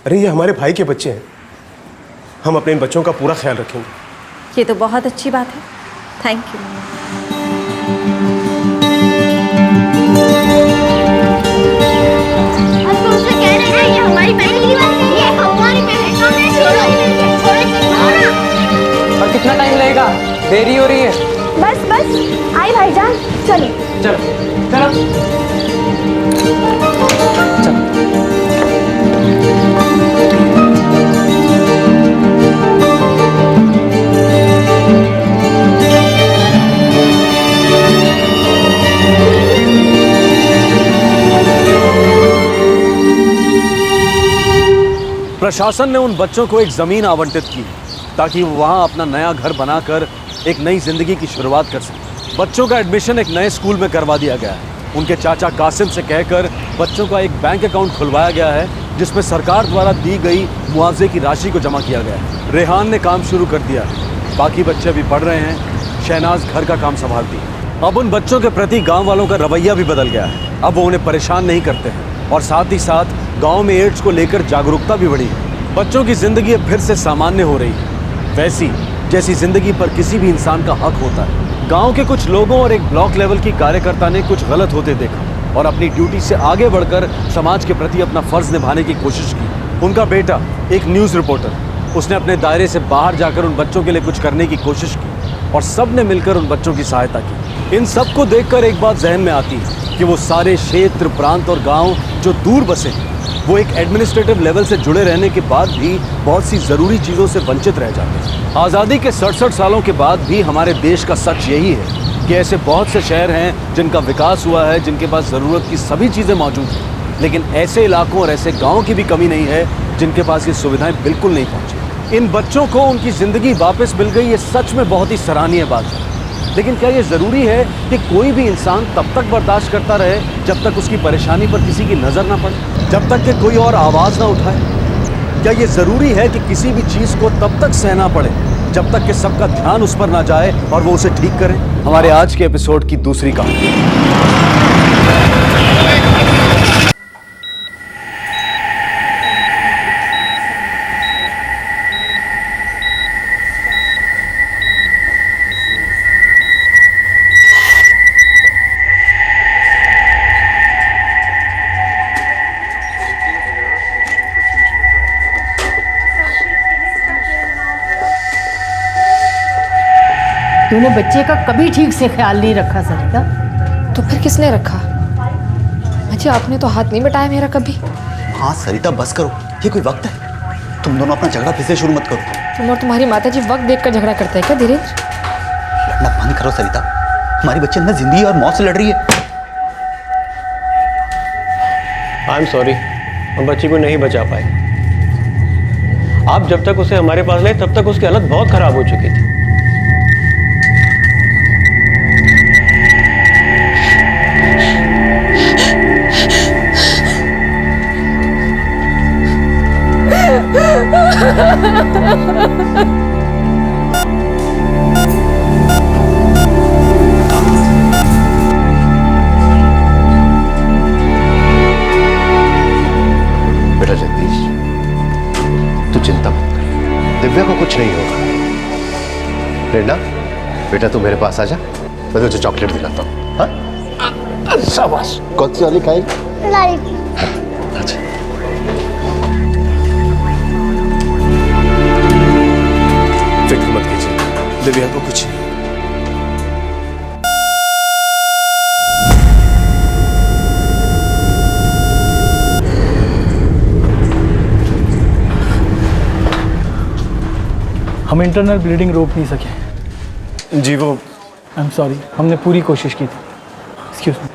अरे ये हमारे भाई के बच्चे हैं, हम अपने इन बच्चों का पूरा ख्याल रखेंगे। ये तो बहुत अच्छी बात है, थैंक यू। अब तो उससे कह रहे हैं ये हमारी पहली दीवार है, ये हमारी पहली दीवार है। छोड़ो ना। और कितना टाइम लगेगा? देरी हो रही है। बस बस आई भाईजान, चलिए। चलो चलो प्रशासन ने उन बच्चों को एक जमीन आवंटित की ताकि वो वहां अपना नया घर बनाकर एक नई जिंदगी की शुरुआत कर सकें। बच्चों का एडमिशन एक नए स्कूल में करवा दिया गया है। उनके चाचा कासिम से कहकर बच्चों का एक बैंक अकाउंट खुलवाया गया है जिसमें सरकार द्वारा दी गई मुआवजे की राशि को जमा किया गया है। रेहान ने काम शुरू कर दिया है, बाकी बच्चे भी पढ़ रहे हैं। शहनाज घर का काम संभालती है। अब उन बच्चों के प्रति गाँव वालों का रवैया भी बदल गया है। अब वो उन्हें परेशान नहीं करते हैं और साथ ही साथ गाँव में एड्स को लेकर जागरूकता भी बढ़ी है। बच्चों की जिंदगी फिर से सामान्य हो रही है। वैसी जैसी जिंदगी पर किसी भी इंसान का हक होता है। गांव के कुछ लोगों और एक ब्लॉक लेवल की कार्यकर्ता ने कुछ गलत होते देखा और अपनी ड्यूटी से आगे बढ़कर समाज के प्रति अपना फर्ज निभाने की कोशिश की। उनका बेटा एक न्यूज़ रिपोर्टर, उसने अपने दायरे से बाहर जाकर उन बच्चों के लिए कुछ करने की कोशिश की और सब ने मिलकर उन बच्चों की सहायता की। इन सब को देखकर एक बात जहन में आती है कि वो सारे क्षेत्र, प्रांत और गांव जो दूर बसे हैं, वो एक एडमिनिस्ट्रेटिव लेवल से जुड़े रहने के बाद भी बहुत सी ज़रूरी चीज़ों से वंचित रह जाते हैं। आज़ादी के 67 सालों के बाद भी हमारे देश का सच यही है कि ऐसे बहुत से शहर हैं जिनका विकास हुआ है, जिनके पास ज़रूरत की सभी चीज़ें मौजूद हैं, लेकिन ऐसे इलाकों और ऐसे गाँव की भी कमी नहीं है जिनके पास ये सुविधाएं बिल्कुल नहीं पहुँची। इन बच्चों को उनकी ज़िंदगी वापस मिल गई, ये सच में बहुत ही सराहनीय बात है। लेकिन क्या ये ज़रूरी है कि कोई भी इंसान तब तक बर्दाश्त करता रहे जब तक उसकी परेशानी पर किसी की नज़र ना पड़े, जब तक कि कोई और आवाज़ ना उठाए? क्या ये ज़रूरी है कि किसी भी चीज़ को तब तक सहना पड़े जब तक कि सबका ध्यान उस पर ना जाए और वो उसे ठीक करे? हमारे आज के एपिसोड की दूसरी कहानी। तूने बच्चे का कभी ठीक से ख्याल नहीं रखा सरिता। तो फिर किसने रखा? अजय, आपने तो हाथ नहीं बटाया मेरा कभी। हाँ सरिता बस करो, ये कोई वक्त है? तुम दोनों अपना झगड़ा फिर से शुरू मत करो। तुम और तुम्हारी माताजी वक्त देखकर झगड़ा करते हैं क्या धीरेन्द्र? लड़ना बंद करो सरिता, हमारी बच्ची अंदर जिंदगी और मौत से लड़ रही है। आई एम सॉरी, हम बच्ची को नहीं बचा पाए। आप जब तक उसे हमारे पास लाए तब तक उसकी हालत बहुत खराब हो चुकी थी। बेटा जगदीश, तू चिंता मत कर, दिव्या को कुछ नहीं होगा। प्रेरणा बेटा तू मेरे पास आ जा, मैं तुझे चॉकलेट दिलाता हूँ। हाँ शाबाश। कौन सी वाली खाएगी? लाइट। अच्छा फिक्र मत कीजिए, दिव्या को कुछ नहीं। हम इंटरनल ब्लीडिंग रोक नहीं सके जी। वो आई एम सॉरी, हमने पूरी कोशिश की थी। Excuse me.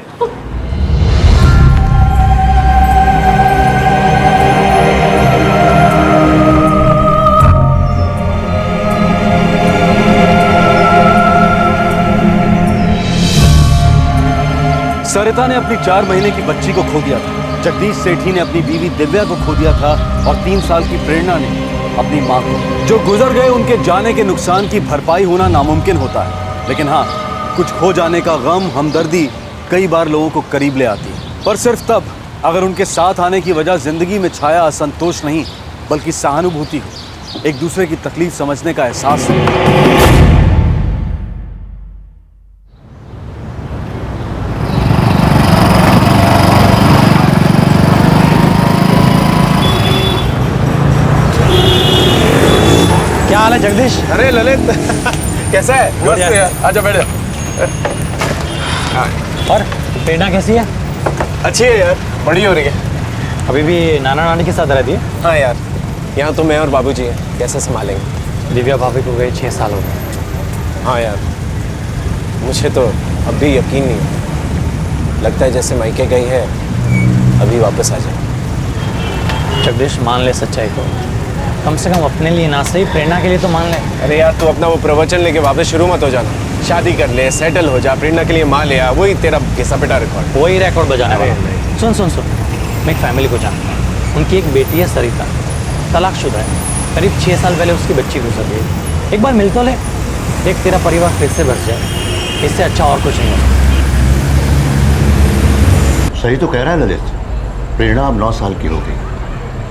सरिता ने अपनी 4 महीने की बच्ची को खो दिया था, जगदीश सेठी ने अपनी बीवी दिव्या को खो दिया था और 3 साल की प्रेरणा ने अपनी माँ को। जो गुजर गए उनके जाने के नुकसान की भरपाई होना नामुमकिन होता है, लेकिन हाँ, कुछ खो जाने का गम, हमदर्दी कई बार लोगों को करीब ले आती है, पर सिर्फ तब अगर उनके साथ आने की वजह जिंदगी में छाया असंतोष नहीं बल्कि सहानुभूति हो, एक दूसरे की तकलीफ समझने का एहसास हो। क्या हाल है जगदीश? अरे ललित कैसा है? आजा बैठ। और प्रेरणा कैसी है? अच्छी है यार, बड़ी हो रही है। अभी भी नाना नानी के साथ रहती है? हाँ यार, यहाँ तो मैं और बाबूजी हैं, कैसे संभालेंगे? दिव्या भाभी को गए 6 साल हो गए। हाँ यार, मुझे तो अब भी यकीन नहीं लगता है जैसे मायके गई है अभी वापस आ जाए। जगदीश मान ले सच्चाई को, कम से कम अपने लिए ना सही प्रेरणा के लिए तो मान ले। अरे यार, तू अपना वो प्रवचन लेके वापस शुरू मत हो जाना। शादी कर ले, सेटल हो जा, प्रेरणा के लिए माँ ले आ, वही तेरा घिसा पिटा रिकॉर्ड। वही रिकॉर्ड बजाने वाला। सुन सुन सुन, मैं एक फैमिली को जानता हूँ। उनकी एक बेटी है सरिता, तलाकशुदा है। करीब 6 साल पहले उसकी बच्ची गुजर गई। एक बार मिल तो ले, एक तेरा परिवार फिर से बस जाए। इससे अच्छा और कुछ नहीं हो सकता। सही तो कह रहा है ललित, प्रेरणा अब 9 साल की हो गई।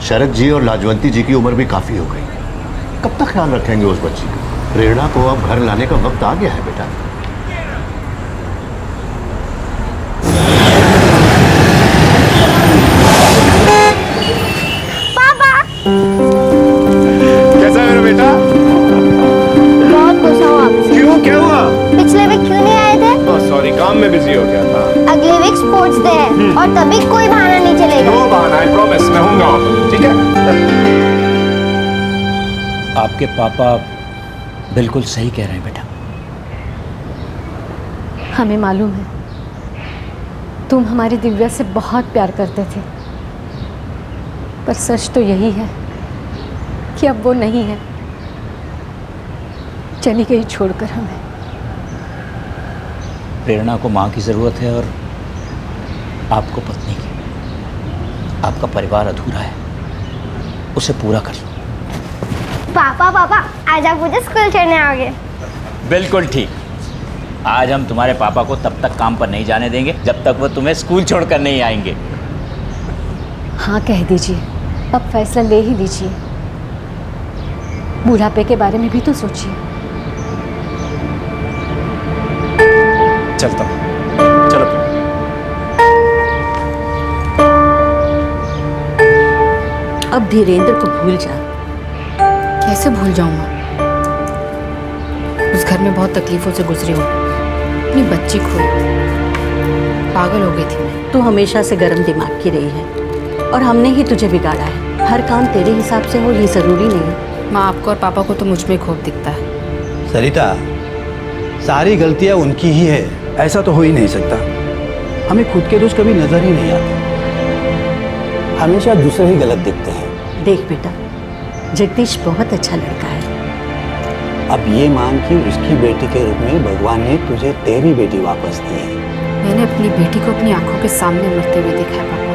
शरद जी और लाजवंती जी की उम्र भी काफी हो गई। कब तक ख्याल रखेंगे उस बच्ची का? प्रेरणा को अब घर लाने का वक्त आ गया है बेटा। पापा कैसा है मेरा बेटा? बहुत गुस्सा हूँ आपसे। क्यों, क्या हुआ? पिछले वीक क्यों नहीं आए थे? सॉरी, काम में बिजी हो गया था। अगले वीक स्पोर्ट्स डे है और तभी कोई बहाना नहीं चलेगा। नो बहाना, आई प्रॉमिस, मैं हूँगा वहाँ पर, ठीक है? आपके पापा बिल्कुल सही कह रहे हैं बेटा। हमें मालूम है तुम हमारी दिव्या से बहुत प्यार करते थे, पर सच तो यही है कि अब वो नहीं है, चली गई छोड़कर हमें। प्रेरणा को माँ की ज़रूरत है और आपको पत्नी की। आपका परिवार अधूरा है, उसे पूरा कर लो। पापा आज आप मुझे स्कूल छोड़ने आओगे? बिल्कुल ठीक। आज हम तुम्हारे पापा को तब तक काम पर नहीं जाने देंगे जब तक वो तुम्हें स्कूल छोड़कर नहीं आएंगे। हाँ कह दीजिए, अब फैसला ले ही लीजिए। बुढ़ापे के बारे में भी तो सोचिए। चलता हूँ, चलो। अब धीरेन्द्र को भूल जा। कैसे भूल जाऊँ माँ? उस घर में बहुत तकलीफों से गुजरी हूँ, अपनी बच्ची खोई, पागल हो गई थी मैं। तू हमेशा से गर्म दिमाग की रही है और हमने ही तुझे बिगाड़ा है। हर काम तेरे हिसाब से हो ये ज़रूरी नहीं है। माँ, आपको और पापा को तो मुझ में खौफ दिखता है। सरिता, सारी गलतियां उनकी ही है, ऐसा तो हो ही नहीं सकता। हमें खुद के दोष कभी नजर ही नहीं आते, हमेशा दूसरे ही गलत दिखते हैं। देख बेटा, जगदीश बहुत अच्छा लड़का है। अब ये मान कि उसकी बेटी के रूप में भगवान ने तुझे तेरी बेटी वापस दी है। मैंने अपनी बेटी को अपनी आंखों के सामने मरते हुए देखा है पापा।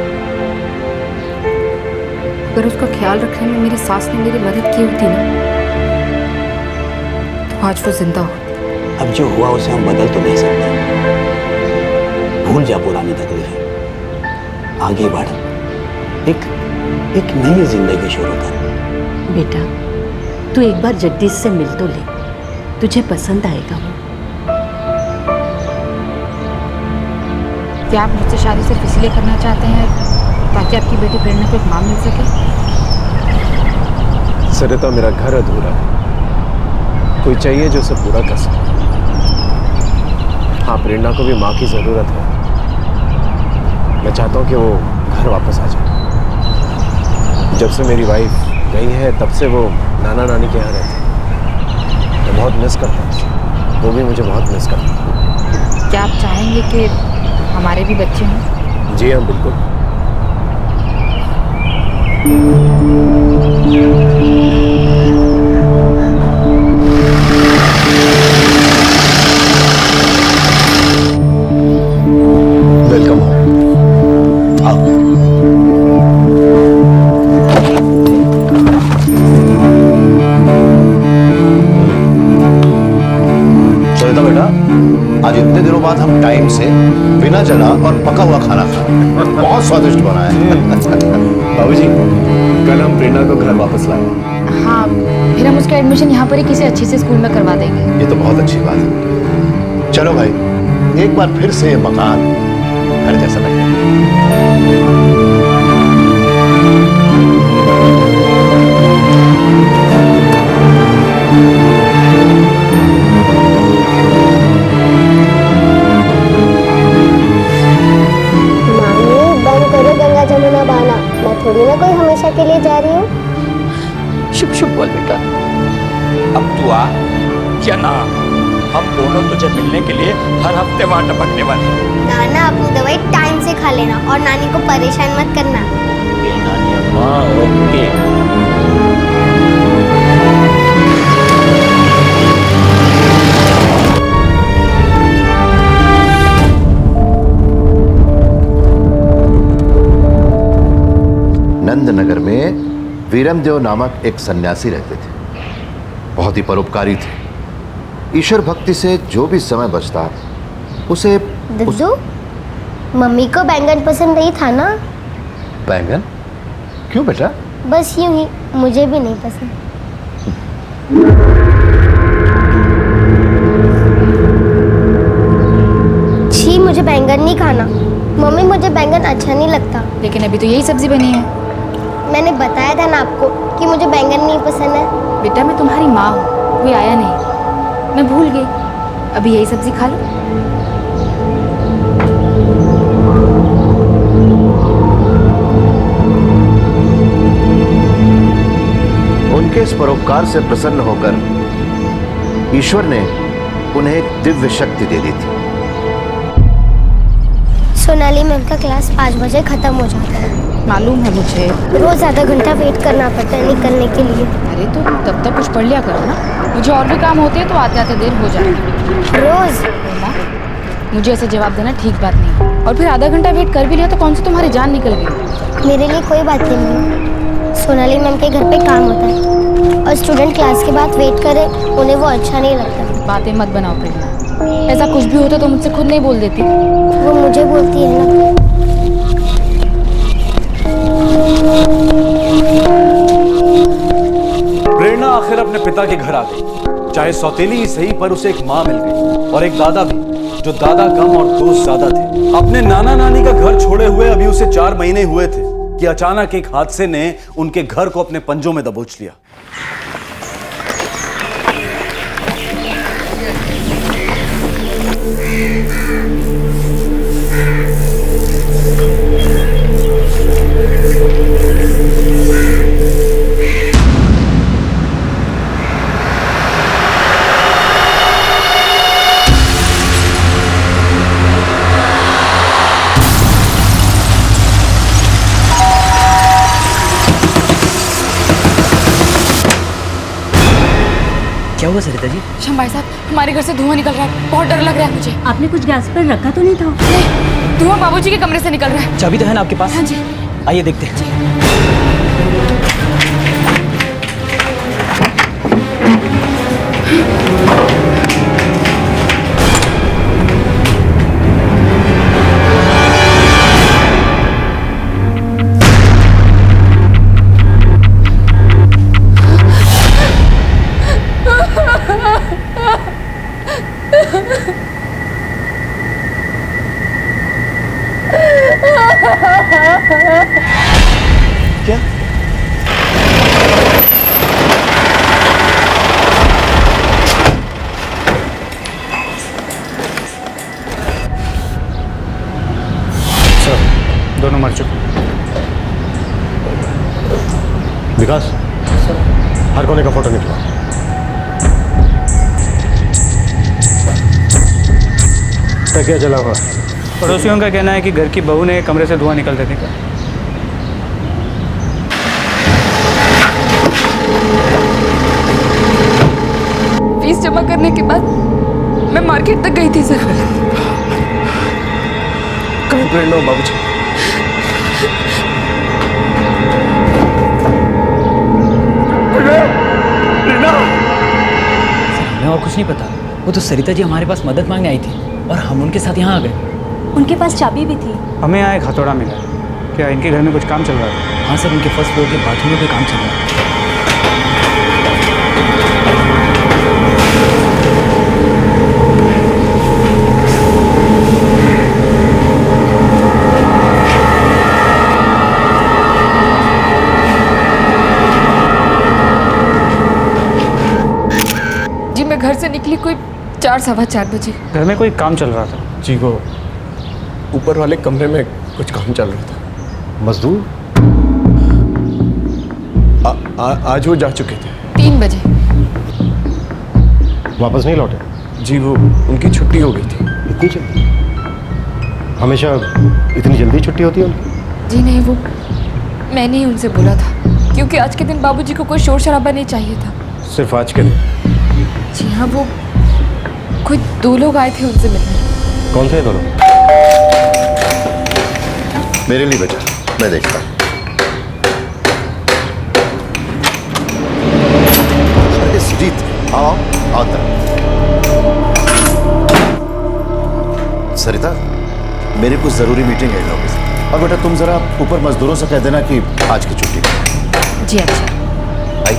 अगर उसका ख्याल रखने में मेरी सास ने मेरी मदद की होती ना, तो आज वो जिंदा होती। अब जो हुआ उसे हम बदल तो नहीं सकते। भूल जा पुरानी तकलीफ, आगे बढ़, एक नई जिंदगी शुरू कर। बेटा, तू एक बार जगदीश से मिल तो ले, तुझे पसंद आएगा वो। क्या आप मुझसे शादी सिर्फ इसलिए करना चाहते हैं ताकि आपकी बेटी प्रेरणा को एक मां मिल सके? सरिता, मेरा घर अधूरा है, कोई चाहिए जो उसे पूरा कर सके। हाँ, प्रेरणा को भी माँ की ज़रूरत है। मैं चाहता हूँ कि वो घर वापस आ जाए। जब से मेरी वाइफ गई है तब से वो नाना नानी के यहाँ रहते हैं। मैं बहुत मिस करता हूँ, वो भी मुझे बहुत मिस करता है। क्या आप चाहेंगे कि हमारे भी बच्चे हों? जी हाँ, बिल्कुल। वेलकम हो, आओ। सरिता बेटा, आज इतने दिनों बाद हम टाइम से बिना जला और पका हुआ खाना खा रहे हैं। बहुत स्वादिष्ट बना है। बाबूजी, कल हम प्रेरणा को घर वापस लाए। हाँ, फिर हम उसका एडमिशन यहाँ पर ही किसी अच्छे से स्कूल में करवा देंगे। ये तो बहुत अच्छी बात है। चलो भाई, एक बार फिर से मकान घर जैसा लगे। जमुना बहाना, मैं थोड़ी ना कोई हमेशा के लिए जा रही हूँ। शुभ शुभ बोल बेटा। अब तू आ, क्या ना हम दोनों तुझे मिलने के लिए हर हफ्ते वहाँ टपकने वाले हैं। नाना, अपनी दवाई टाइम से खा लेना और नानी को परेशान मत करना। नानी अम्मा, ओके। नंदनगर में वीरमदेव नामक एक सन्यासी रहते थे। बहुत ही परोपकारी थे। ईश्वर भक्ति से जो भी समय बचता उसे दुद्दू, मम्मी को बैंगन पसंद नहीं था ना? बैंगन? क्यों बेटा? बस यूं ही, मुझे भी नहीं पसंद। छी, मुझे बैंगन नहीं खाना। मम्मी, मुझे बैंगन अच्छा नहीं लगता। लेकिन अभी तो यही सब्जी बनी है। मैंने बताया था ना आपको कि मुझे बैंगन नहीं पसंद है। बेटा मैं तुम्हारी माँ हूँ, कोई आया नहीं, मैं भूल गई। अभी यही सब्जी खा लो। उनके इस परोपकार से प्रसन्न होकर ईश्वर ने उन्हें एक दिव्य शक्ति दे दी थी। सोनाली मैम का क्लास 5 बजे खत्म हो जाता है। मालूम है मुझे। रोज आधा घंटा वेट करना पड़ता है निकलने के लिए। अरे तो तब तक कुछ पढ़ लिया करो ना, मुझे और भी काम होते हैं तो आते आते देर हो जाएगी रोज। मुझे ऐसे जवाब देना ठीक बात नहीं। और फिर आधा घंटा वेट कर भी लिया तो कौन सी तुम्हारी जान निकल गई। मेरे लिए कोई बात नहीं। सोनाली मैम के घर पे काम होता है और स्टूडेंट क्लास के बाद वेट करे, उन्हें वो अच्छा नहीं लगता। बातें मत बनाओ प्रेरणा, ऐसा कुछ भी होता तो मुझसे खुद नहीं बोल देती। वो मुझे बोलती है ना। प्रेरणा आखिर अपने पिता के घर आ गई। चाहे सौतेली ही सही, पर उसे एक माँ मिल गई और एक दादा भी, जो दादा कम और दोस्त ज्यादा थे। अपने नाना नानी का घर छोड़े हुए अभी उसे 4 महीने हुए थे कि अचानक एक हादसे ने उनके घर को अपने पंजों में दबोच लिया। क्या हुआ सरिता जी? श्याम भाई साहब, हमारे घर से धुआं निकल रहा है, बहुत डर लग रहा है मुझे। आपने कुछ गैस पर रखा तो नहीं था? नहीं, धुआं बाबूजी के कमरे से निकल रहा है। चाबी तो है ना आपके पास? हाँ जी। आइए देखते हैं। क्या? सर, दोनों मर चुके। विकास, हर कोने का फोटो निकला। क्या चला हुआ? पड़ोसियों का कहना है कि घर की बहू ने कमरे से धुआं निकलते देखा। फीस जमा करने के बाद मैं मार्केट तक गई थी सर। कहीं प्रेरणा हो बाबूजी? हमें और कुछ नहीं पता। वो तो सरिता जी हमारे पास मदद मांगने आई थी और हम उनके साथ यहाँ आ गए। उनके पास चाबी भी थी। हमें यहाँ एक हथौड़ा मिला। क्या इनके घर में कुछ काम चल रहा था? हाँ सर, उनके फर्स्ट फ्लोर के बाथरूम में कोई काम चल रहा है। जी मैं घर से निकली कोई 4-4:15 बजे। घर में कोई काम चल रहा था? जी, वो ऊपर वाले कमरे में कुछ काम चल रहा था। मजदूर? आज वो जा चुके थे। 3 बजे। वापस नहीं लौटे? जी, वो उनकी छुट्टी हो गई थी। इतनी जल्दी? हमेशा इतनी जल्दी छुट्टी होती है उनकी? जी नहीं, वो मैंने ही उनसे बोला था क्योंकि आज के दिन बाबूजी को कोई शोर शराबा नहीं चाहिए था। सिर्फ आज के दिन? जी हाँ, वो कोई 2 लोग आए थे उनसे मिलने। कौन थे दोनों? मेरे लिए बेटा, मैं देखता हूँ। जीत, आओ आओ अंदर। सरिता, मेरी कुछ जरूरी मीटिंग है ऑफिस में। और बेटा तुम जरा ऊपर मजदूरों से कह देना कि आज की छुट्टी। जी अच्छा। आई।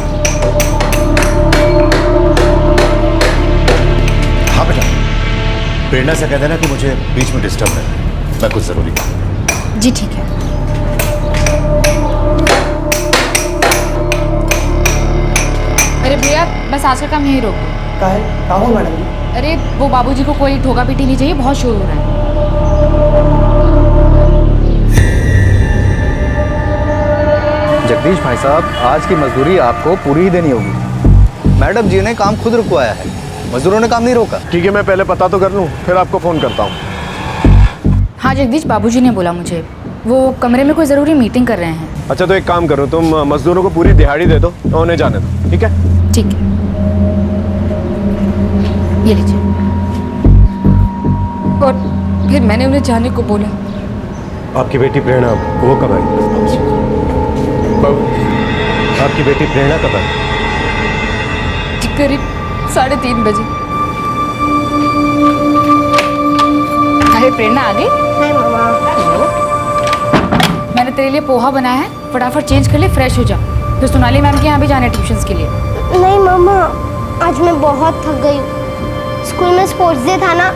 प्रेरणा से कह देना कि मुझे बीच में डिस्टर्ब है, मैं कुछ जरूरी काम। जी ठीक है। अरे भैया बस आज का काम यहीं रोक। कहाँ हो मैडम जी? अरे वो बाबूजी को कोई ठोका पीटी नहीं चाहिए, बहुत शोर हो रहा है। जगदीश भाई साहब, आज की मजदूरी आपको पूरी ही देनी होगी। मैडम जी ने काम खुद रुकवाया है, मजदूरों ने काम नहीं रोका। ठीक है, मैं पहले पता तो कर लूँ, फिर आपको फ़ोन करता हूँ। हाँ जगदीश, बाबूजी ने बोला मुझे, वो कमरे में कोई ज़रूरी मीटिंग कर रहे हैं। अच्छा तो एक काम करो, तुम मजदूरों को पूरी दिहाड़ी दे दो और उन्हें जाने दो, ठीक है? ठीक है, ये लीजिए। और फिर मैंने उन्हें जाने को बोला। आपकी बेटी प्रेरणा वो कब आई? आपकी बेटी प्रेरणा कब आई? करीब 3:30 बजे। अरे प्रेरणा आ गई? हाय मामा। मैंने तेरे लिए पोहा बनाया है, फटाफट चेंज कर ले, फ्रेश हो जा। फिर सोनाली मैम के यहाँ भी जाना है ट्यूशंस के लिए। नहीं मामा, आज मैं बहुत थक गई हूँ। स्कूल में स्पोर्ट्स डे था ना,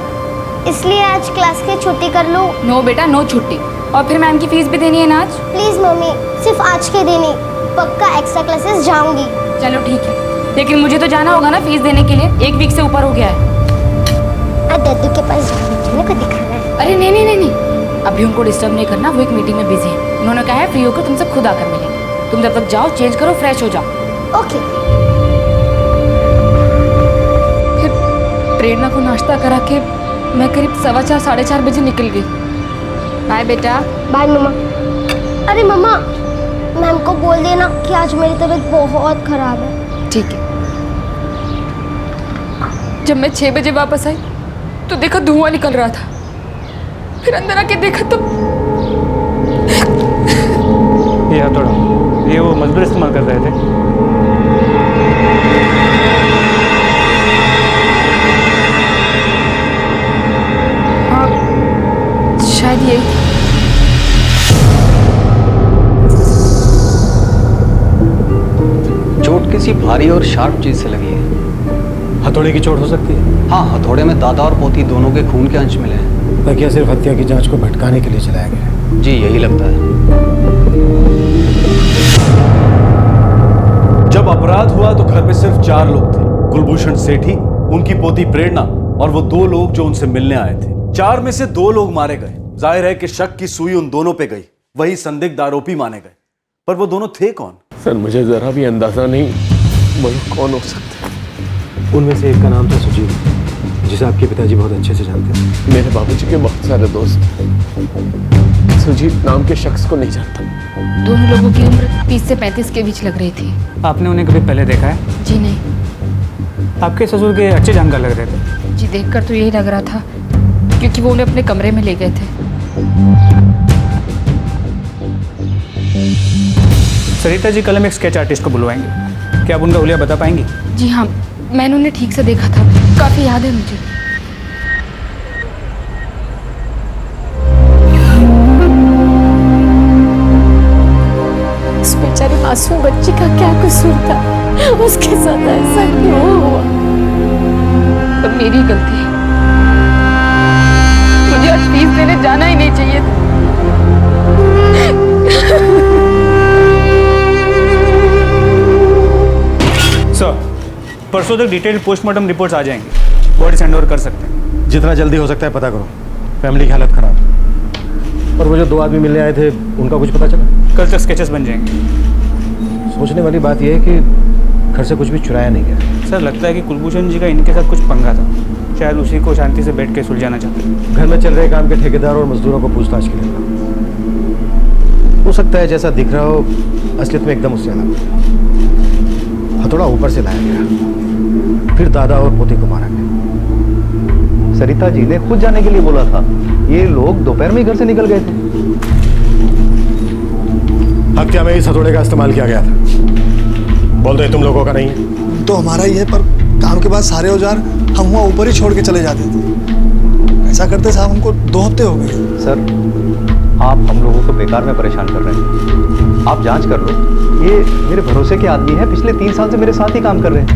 इसलिए आज क्लास की छुट्टी कर लूँ। नो बेटा, नो छुट्टी। और फिर मैम की फीस भी देनी है ना आज। प्लीज मम्मी, सिर्फ आज के दिन ही, पक्का एक्स्ट्रा क्लासेस जाऊंगी। चलो ठीक है, लेकिन मुझे तो जाना होगा ना फीस देने के लिए, 1 वीक से ऊपर हो गया है। दद्दू के पास जाने को दिखाना है। अरे नहीं नहीं नहीं नहीं, अभी उनको डिस्टर्ब नहीं करना, वो एक मीटिंग में बिजी है। उन्होंने कहा है फ्री होकर तुमसे खुद आकर मिलेंगे। तुम जब तक जाओ, चेंज करो, फ्रेश हो जाओ। ओके। फिर प्रेरणा को नाश्ता करा के मैं करीब 4:15 साढ़े 4 बजे निकल गई। बाय बेटा। बाय मम्मा। अरे मम्मा, मैम को बोल देना कि आज मेरी तबीयत बहुत खराब है। ठीक है। जब मैं 6 बजे वापस आई तो देखा धुआं निकल रहा था। फिर अंदर आके देखा तो ये हथौड़ा, ये वो मजदूर इस्तेमाल कर रहे थे। हाँ शायद यही। चोट किसी भारी और शार्प चीज से लगी है। हथौड़े की चोट हो सकती है? हाँ, हथौड़े में दादा और पोती दोनों के खून के अंश मिले हैं। ताकि सिर्फ हत्या की जांच को भटकाने के लिए चलाया गया है। जी यही लगता है। जब अपराध हुआ तो घर में सिर्फ 4 लोग थे, कुलभूषण सेठी, उनकी पोती प्रेरणा और वो 2 लोग जो उनसे मिलने आए थे। 4 में से 2 लोग मारे गए। जाहिर है कि शक की सुई उन दोनों पे गई, वही संदिग्ध आरोपी माने गए। पर वो दोनों थे कौन? सर मुझे जरा भी अंदाजा नहीं वो कौन हो सकते हैं। उनमें से एक का नाम था सुजीत, जिसे आपके पिताजी बहुत अच्छे से जानते हैं। मेरे बाबूजी के बहुत सारे दोस्त हैं। सुजीत नाम के शख्स को नहीं जानता। दोनों लोगों की उम्र 30 से 35 के बीच लग रही थी। आपने उन्हें कभी पहले देखा है? जी नहीं। आपके ससुर के अच्छे जानकार लग रहे थे। जी देखकर तो यही लग रहा था, क्योंकि वो उन्हें अपने कमरे में ले गए थे। सरिता जी, कल हम एक स्केच आर्टिस्ट को बुलवाएंगे, क्या आप उनका हुलिया बता पाएंगी? जी हाँ, मैंने उन्हें ठीक से देखा था, काफी याद है मुझे। उस बेचारी मासूम बच्ची का क्या कसूर था? उसके साथ ऐसा क्यों हुआ? पर मेरी गलती है, मुझे आज फीस देने जाना ही नहीं चाहिए था। सर, परसों तक डिटेल्ड पोस्टमार्टम रिपोर्ट्स आ जाएंगी, बॉडी हैंड ओवर कर सकते हैं। जितना जल्दी हो सकता है पता करो, फैमिली की हालत खराब। और वो जो 2 आदमी मिलने आए थे, उनका कुछ पता चला? कल तक स्केचेस बन जाएंगे। सोचने वाली बात यह है कि घर से कुछ भी चुराया नहीं गया। सर, लगता है कि कुलभूषण जी का इनके साथ कुछ पंगा था, शायद उसी को शांति से बैठ के सुलझाना चाहते हैं। घर में चल रहे काम के ठेकेदार और मजदूरों को पूछताछ के लिए हो सकता है जैसा दिख रहा हो असलियत में एकदम उससे अलग। हथौड़ा ऊपर से लाया गया, फिर दादा और पोती को मारा गया। सरिता जी ने खुद जाने के लिए बोला था, ये लोग दोपहर में ही घर से निकल गए थे। हत्या में इस हथौड़े का इस्तेमाल किया गया था। बोल दो तुम लोगों का नहीं तो हमारा ही है, पर काम के बाद सारे औजार हम वहाँ ऊपर ही छोड़ के चले जाते थे। ऐसा करते साहब हमको 2 हफ्ते हो गए। सर, आप हम लोगों को बेकार में परेशान कर रहे हैं। आप जांच कर लो, ये मेरे भरोसे के आदमी है, पिछले 3 साल से मेरे साथ ही काम कर रहे हैं।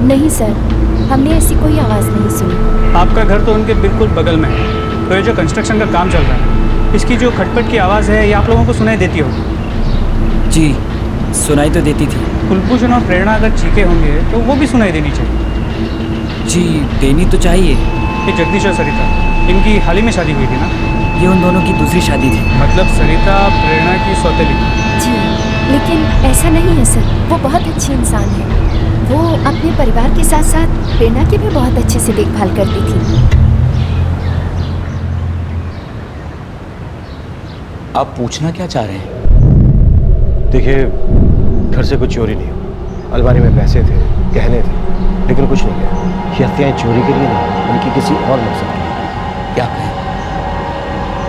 नहीं सर, हमने ऐसी कोई आवाज़ नहीं सुनी। आपका घर तो उनके बिल्कुल बगल में है, तो ये जो कंस्ट्रक्शन का काम चल रहा है, इसकी जो खटपट की आवाज़ है ये आप लोगों को सुनाई देती होगी। जी सुनाई तो देती थी। कुलभूषण और प्रेरणा अगर चीखे होंगे तो वो भी सुनाई देनी चाहिए। जी देनी तो चाहिए। ये जगदीश और सरिता, इनकी हाल ही में शादी हुई थी ना? ये उन दोनों की दूसरी शादी थी। मतलब सरिता प्रेरणा की सौतेली? जी, लेकिन ऐसा नहीं है सर, वो बहुत अच्छी इंसान है। वो अपने परिवार के साथ साथ प्रेरणा की भी बहुत अच्छे से देखभाल करती थी। आप पूछना क्या चाह रहे हैं? देखिए, घर से कुछ चोरी नहीं हुआ। अलमारी में पैसे थे, गहने थे, लेकिन कुछ नहीं गया। ये हत्याएं चोरी के लिए नहीं, बल्कि किसी और मकसद के लिए। क्या कहें,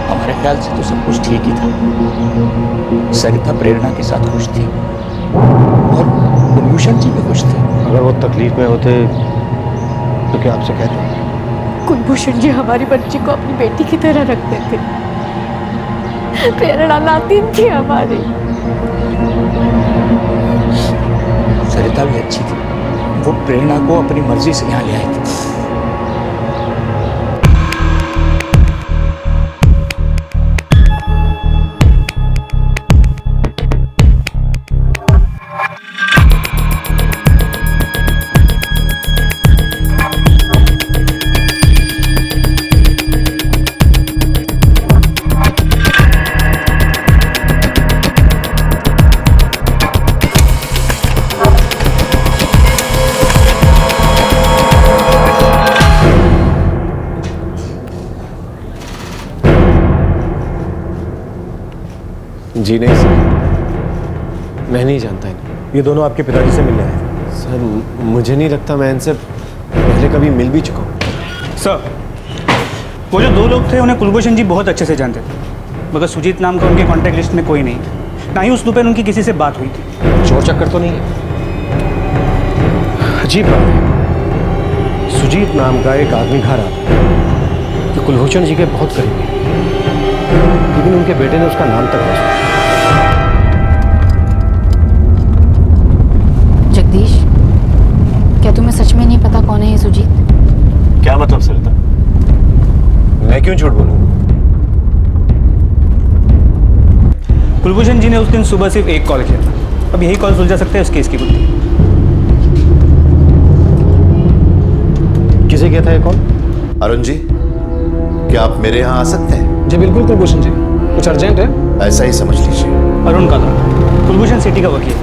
हमारे ख्याल से तो सब कुछ ठीक ही था। सरिता प्रेरणा के साथ खुश थी और कुलभूषण जी भी खुश थे। अगर वो तकलीफ में होते तो क्या आपसे कहते? कुलभूषण जी हमारी बच्ची को अपनी बेटी की तरह रखते थे। प्रेरणा नातिन थी हमारी। सरिता भी अच्छी थी, वो प्रेरणा को अपनी मर्जी से यहाँ ले आई थी। जी नहीं सर, मैं नहीं जानता इन्हें। ये दोनों आपके पिताजी से मिलने आए थे। सर मुझे नहीं लगता मैं इनसे पहले कभी मिल भी चुका हूँ। सर, वो जो दो लोग थे उन्हें कुलभूषण जी बहुत अच्छे से जानते थे, मगर सुजीत नाम का उनके कॉन्टैक्ट लिस्ट में कोई नहीं, ना ही उस दोपहर उनकी किसी से बात हुई थी। चोर चक्कर तो नहीं है? अजीब बात है, सुजीत नाम का एक आदमी घर आता है जो कुलभूषण जी के बहुत करीब है, लेकिन उनके बेटे ने उसका नाम तक नहीं सुना। जगदीश, क्या तुम्हें सच में नहीं पता कौन है ये सुजीत? क्या मतलब सरिता? मैं क्यों झूठ बोलूं? कुलभूषण जी ने उस दिन सुबह सिर्फ एक कॉल किया था। अब यही कॉल सुलझा सकते हैं उस केस की बुद्धि। किसे किया था ये कॉल? अरुण जी, क्या आप मेरे यहाँ आ सकते हैं? जी बिल्कुल कुलभूषण जी, कुछ अर्जेंट है? ऐसा ही समझ लीजिए। अरुण का था, कुलभूषण सिटी का वकील।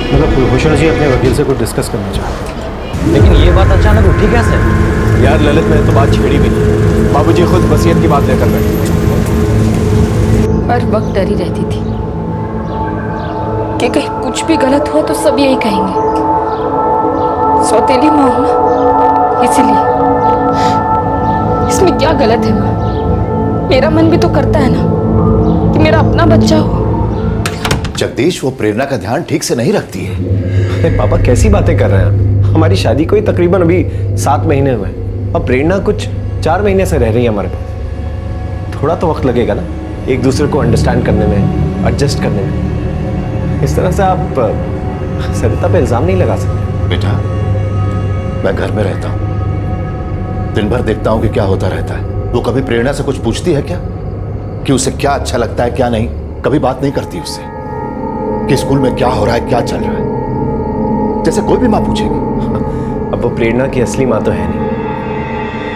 मतलब कुलभूषण जी अपने वकील से कुछ डिस्कस करना चाहते। लेकिन ये बात अचानक उठी कैसे? यार ललित, मैंने तो बात छेड़ी भी नहीं। बाबूजी खुद वसीयत की बात लेकर बैठे। हर वक्त डरी रहती थी कि कहीं कुछ भी गलत हो तो सब यही कहेंगे, सौतेली माँ हूं ना, इसलिए। इसमें क्या गलत है माँ? मेरा मन भी तो करता है ना कि मेरा अपना बच्चा हो। जगदीश, वो प्रेरणा का ध्यान ठीक से नहीं रखती है। अरे पापा कैसी बातें कर रहे हैं? हमारी शादी को ही तकरीबन अभी 7 महीने हुए हैं और प्रेरणा कुछ 4 महीने से रह रही है हमारे पास। थोड़ा तो वक्त लगेगा ना एक दूसरे को अंडरस्टैंड करने में, एडजस्ट करने में। इस तरह से आप सरिता पे इल्जाम नहीं लगा सकते। बेटा, मैं घर में रहता हूँ, दिन भर देखता हूँ कि क्या होता रहता है। वो कभी प्रेरणा से कुछ पूछती है क्या, कि उसे क्या अच्छा लगता है क्या नहीं? कभी बात नहीं करती उससे कि स्कूल में क्या हो रहा है, क्या चल रहा है, जैसे कोई भी माँ पूछेगी। अब वो प्रेरणा की असली माँ तो है नहीं।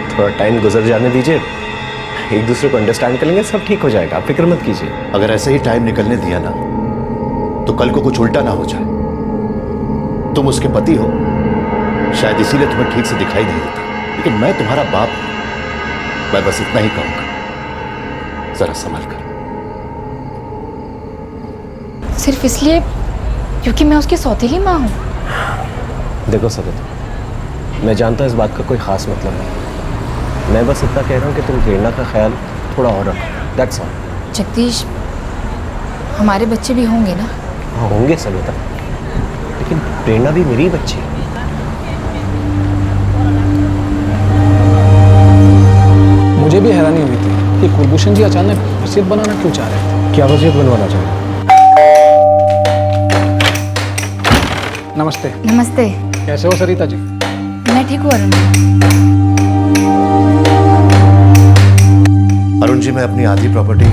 थोड़ा टाइम गुजर जाने दीजिए, एक दूसरे को अंडरस्टैंड कर लेंगे, सब ठीक हो जाएगा, आप फिक्र मत कीजिए। अगर ऐसे ही टाइम निकलने दिया ना तो कल को कुछ उल्टा ना हो जाए। तुम उसके पति हो, शायद इसीलिए तुम्हें ठीक से दिखाई नहीं देता, लेकिन मैं तुम्हारा बाप हूं। मैं बस इतना ही कहूंगा, जरा संभल कर। सिर्फ इसलिए क्योंकि मैं उसकी सौतेली माँ हूँ? देखो सरिता, मैं जानता हूँ इस बात का कोई खास मतलब नहीं। मैं बस इतना कह रहा हूँ कि तुम प्रेरणा का ख्याल थोड़ा और रखो, दैट्स ऑल। जगदीश, हमारे बच्चे भी होंगे ना? हाँ होंगे सरिता, लेकिन प्रेरणा भी मेरी बच्ची है। मुझे भी हैरानी हुई थी कि कुलभूषण जी अचानक वसीयत बनाना क्यों चाह रहे थे। क्या वसीयत बनवाना चाह रहे? नमस्ते। नमस्ते। कैसे हो सरिता जी? मैं ठीक हूँ अरुण। अरुण जी, मैं अपनी आधी प्रॉपर्टी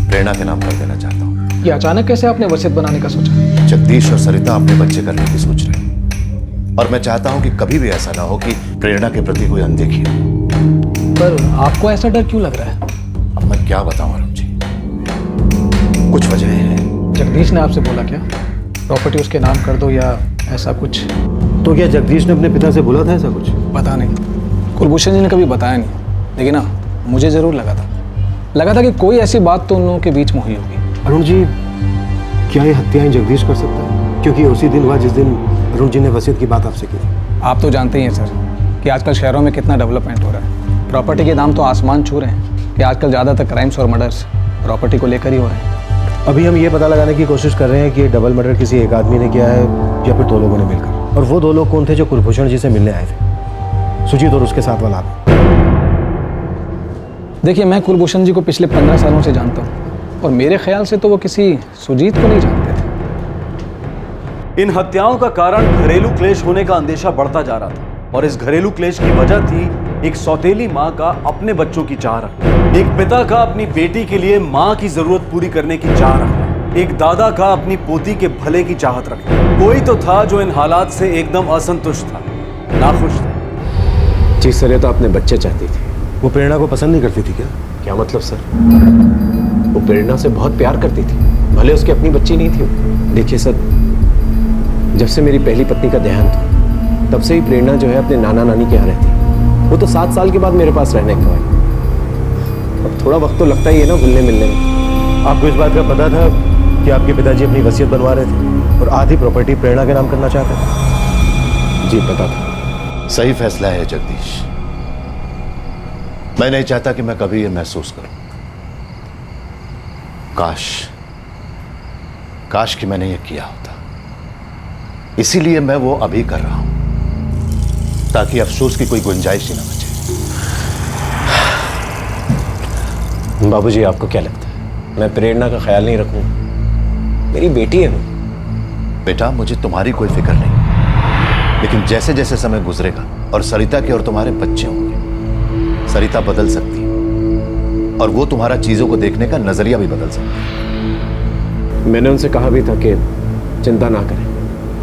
प्रेरणा के नाम कर देना चाहता हूँ। ये अचानक कैसे आपने वसीयत बनाने का सोचा? जगदीश और सरिता अपने बच्चे करने की सोच रहे हैं और मैं चाहता हूँ कि कभी भी ऐसा ना हो कि प्रेरणा के प्रति कोई अनदेखी हो। पर आपको ऐसा डर क्यों लग रहा है? अब मैं क्या बताऊं अरुण जी, कुछ वजह है। जगदीश ने आपसे बोला क्या प्रॉपर्टी उसके नाम कर दो या ऐसा कुछ? तो क्या जगदीश ने अपने पिता से बोला था ऐसा कुछ? पता नहीं, कुलभूषण जी ने कभी बताया नहीं, लेकिन ना मुझे जरूर लगा था कि कोई ऐसी बात तो उन लोगों के बीच में हुई होगी। अरुण जी, क्या ये हत्याएं जगदीश कर सकता है? क्योंकि उसी दिन हुआ जिस दिन अरुण जी ने वसीयत की बात आपसे की थी। आप तो जानते ही हैं सर कि आजकल शहरों में कितना डेवलपमेंट हो रहा है। प्रॉपर्टी के दाम तो आसमान छू रहे हैं कि आजकल ज़्यादातर क्राइम्स और मर्डर्स प्रॉपर्टी को लेकर ही हो रहे हैं। अभी हम ये पता लगाने की कोशिश कर रहे हैं कि ये डबल मर्डर किसी एक आदमी ने किया है या फिर दो लोगों ने मिलकर। और वो दो लोग कौन थे जो कुलभूषण जी से मिलने आए थे? सुजीत और उसके साथ वाला आदमी। देखिए, मैं कुलभूषण जी को पिछले 15 सालों से जानता हूँ और मेरे ख्याल से तो वो किसी सुजीत को नहीं जानते थे। इन हत्याओं का कारण घरेलू क्लेश होने का अंदेशा बढ़ता जा रहा था और इस घरेलू क्लेश की वजह थी एक सौतेली माँ का अपने बच्चों की चाह रखना, एक पिता का अपनी बेटी के लिए माँ की जरूरत पूरी करने की चाह रखना, एक दादा का अपनी पोती के भले की चाहत रखना। कोई तो था जो इन हालात से एकदम असंतुष्ट था, नाखुश था। जी, सरिता अपने बच्चे चाहती थी। वो प्रेरणा को पसंद नहीं करती थी क्या? क्या मतलब सर? वो प्रेरणा से बहुत प्यार करती थी, भले उसकी अपनी बच्ची नहीं थी। देखिए सर, जब से मेरी पहली पत्नी का देहांत हुआ तब से ही प्रेरणा जो है अपने नाना नानी के यहाँ रहती। वो तो 7 साल के बाद मेरे पास रहने को आई। अब थोड़ा वक्त तो लगता ही है ना घुलने मिलने में। आपको इस बात का पता था कि आपके पिताजी अपनी वसीयत बनवा रहे थे और आधी प्रॉपर्टी प्रेरणा के नाम करना चाहते थे? जी पता था। सही फैसला है जगदीश। मैं नहीं चाहता कि मैं कभी ये महसूस करूं। काश कि मैंने ये किया होता। इसीलिए मैं वो अभी कर रहा हूं ताकि अफसोस की कोई गुंजाइश ही ना बचे। बाबूजी, आपको क्या लगता है मैं प्रेरणा का ख्याल नहीं रखूं? मेरी बेटी है वो। बेटा, मुझे तुम्हारी कोई फिक्र नहीं, लेकिन जैसे जैसे समय गुजरेगा और सरिता के और तुम्हारे बच्चे होंगे, सरिता बदल सकती है और वो तुम्हारा चीजों को देखने का नजरिया भी बदल सकती है। मैंने उनसे कहा भी था कि चिंता ना करें,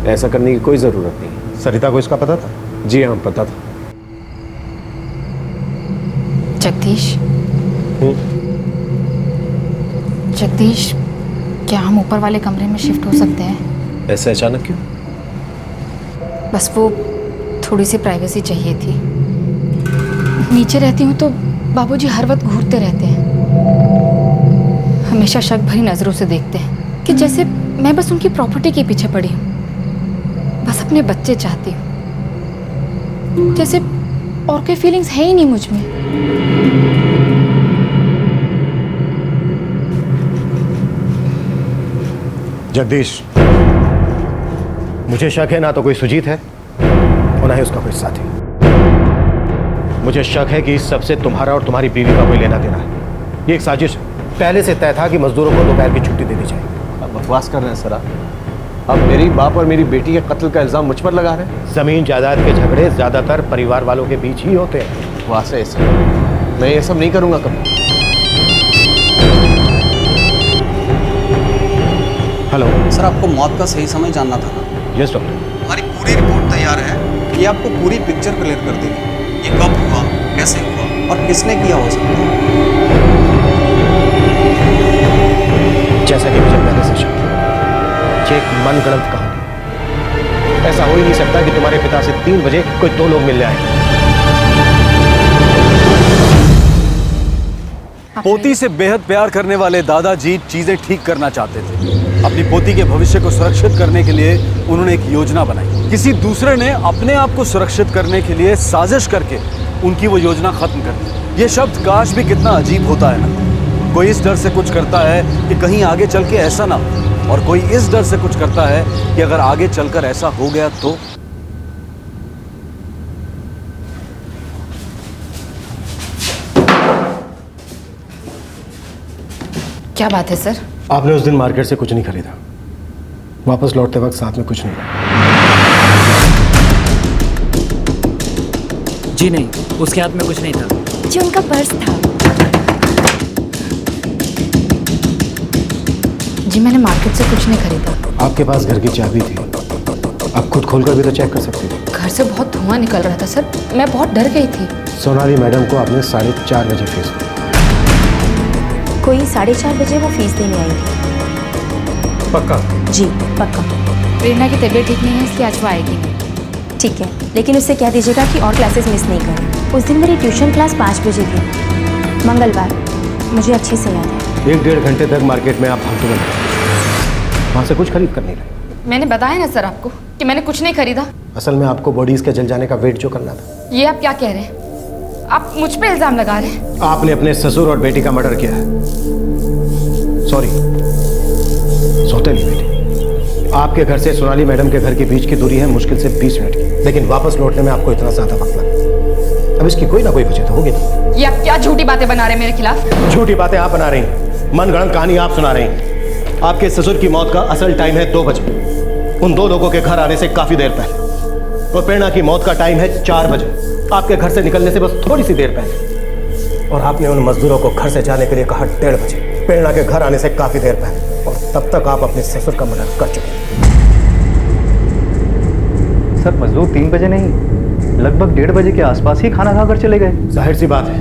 ऐसा करने की कोई जरूरत नहीं। सरिता को इसका पता था? जी हाँ, पता था। जगदीश, जगदीश, क्या हम ऊपर वाले कमरे में शिफ्ट हो सकते हैं? ऐसे अचानक क्यों? बस वो थोड़ी सी प्राइवेसी चाहिए थी। नीचे रहती हूँ तो बाबूजी हर वक्त घूरते रहते हैं, हमेशा शक भरी नजरों से देखते हैं कि जैसे मैं बस उनकी प्रॉपर्टी के पीछे पड़ी हूँ, बस अपने बच्चे चाहती हूँ, जैसे और कोई फीलिंग्स है ही नहीं मुझ में। जगदीश, मुझे शक है ना तो कोई सुजीत है और ना ही उसका कोई साथी। मुझे शक है कि इस सबसे तुम्हारा और तुम्हारी बीवी का कोई लेना देना है। ये एक साजिश है। पहले से तय था कि मजदूरों को दोपहर की छुट्टी दे दी जाए। अब बकवास कर रहे हैं सर। अब मेरी बाप और मेरी बेटी के कत्ल का इल्जाम मुझ पर लगा रहे हैं। जमीन जायदाद के झगड़े ज्यादातर परिवार वालों के बीच ही होते हैं। बकवास है सर, मैं ये सब नहीं करूंगा कभी। हेलो सर, आपको मौत का सही समय जानना था ना? Yes doctor. हमारी पूरी रिपोर्ट तैयार है, ये आपको पूरी पिक्चर क्लियर कर देगी। ये कब हुआ, कैसे हुआ और किसने किया हो सकता है। जैसा कि मुझे पहले से शक था, ये एक मनगढ़ंत कहानी। ऐसा हो ही नहीं सकता कि तुम्हारे पिता से 3 बजे कोई 2 लोग मिलने आए। पोती से बेहद प्यार करने वाले दादाजी चीजें ठीक करना चाहते थे। अपनी पोती के भविष्य को सुरक्षित करने के लिए उन्होंने एक योजना बनाई। किसी दूसरे ने अपने आप को सुरक्षित करने के लिए साजिश करके उनकी वो योजना खत्म कर दी। ये शब्द काश भी कितना अजीब होता है ना। कोई इस डर से कुछ करता है कि कहीं आगे चल के ऐसा ना हो, और कोई इस डर से कुछ करता है कि अगर आगे चलकर ऐसा हो गया तो। क्या बात है सर? आपने उस दिन मार्केट से कुछ नहीं खरीदा, वापस लौटते वक्त साथ में कुछ नहीं। जी नहीं, उसके हाथ में कुछ नहीं था। जो उनका पर्स था। जी मैंने मार्केट से कुछ नहीं खरीदा। आपके पास घर की चाबी थी, आप खुद खोलकर भी तो चेक कर सकते थे। घर से बहुत धुआं निकल रहा था सर, मैं बहुत डर गई थी। सोनाली मैडम को आपने 4:30 बजे फीस दी। कोई 4:30 बजे वो फीस देने आई थी। पक्का? जी पक्का। प्रेरणा की तबीयत ठीक नहीं है इसलिए आज वो आएगी नहीं। ठीक है, लेकिन उससे कह दीजिएगा कि और क्लासेस मिस नहीं करें। उस दिन मेरी ट्यूशन क्लास 5 बजे थी, मंगलवार, मुझे अच्छे से याद है। 1-1.5 घंटे तक मार्केट में आप फालतू बन गए, वहाँ से कुछ खरीद कर नहीं लाए। मैंने बताया ना सर आपको कि मैंने कुछ नहीं खरीदा। असल में आपको बॉडीज के जल जाने का वेट जो करना था। ये आप क्या कह रहे हैं? आप मुझ पे इल्जाम लगा रहे हैं। आपने अपने ससुर और बेटी का मर्डर किया है। सॉरी, सौतेली बेटी। आपके घर से सोनाली मैडम के घर के बीच की दूरी है मुश्किल से 20 मिनट की, लेकिन वापस लौटने में आपको इतना ज्यादा वक्त लगा। अब इसकी कोई ना कोई वजह तो होगी नहीं। ये आप क्या झूठी बातें बना रहे हैं मेरे खिलाफ? झूठी बातें आप बना रही हैं, मनगढ़ंत कहानी आप सुना रही हैं। आपके ससुर की मौत का असल टाइम है 2 बजे, उन 2 लोगों के घर आने से काफी देर पहले। और प्रेरणा की मौत का टाइम है 4 बजे, आपके घर से निकलने से बस थोड़ी सी देर पहले। और आपने उन मजदूरों को घर से जाने के लिए कहा 1:30 बजे, प्रेरणा के घर आने से काफी देर पहले। और तब तक आप अपने ससुर का मर्डर कर चुके हैं। सर मजदूर 3 बजे नहीं, लगभग 1:30 बजे के आसपास ही खाना खाकर चले गए। जाहिर सी बात है,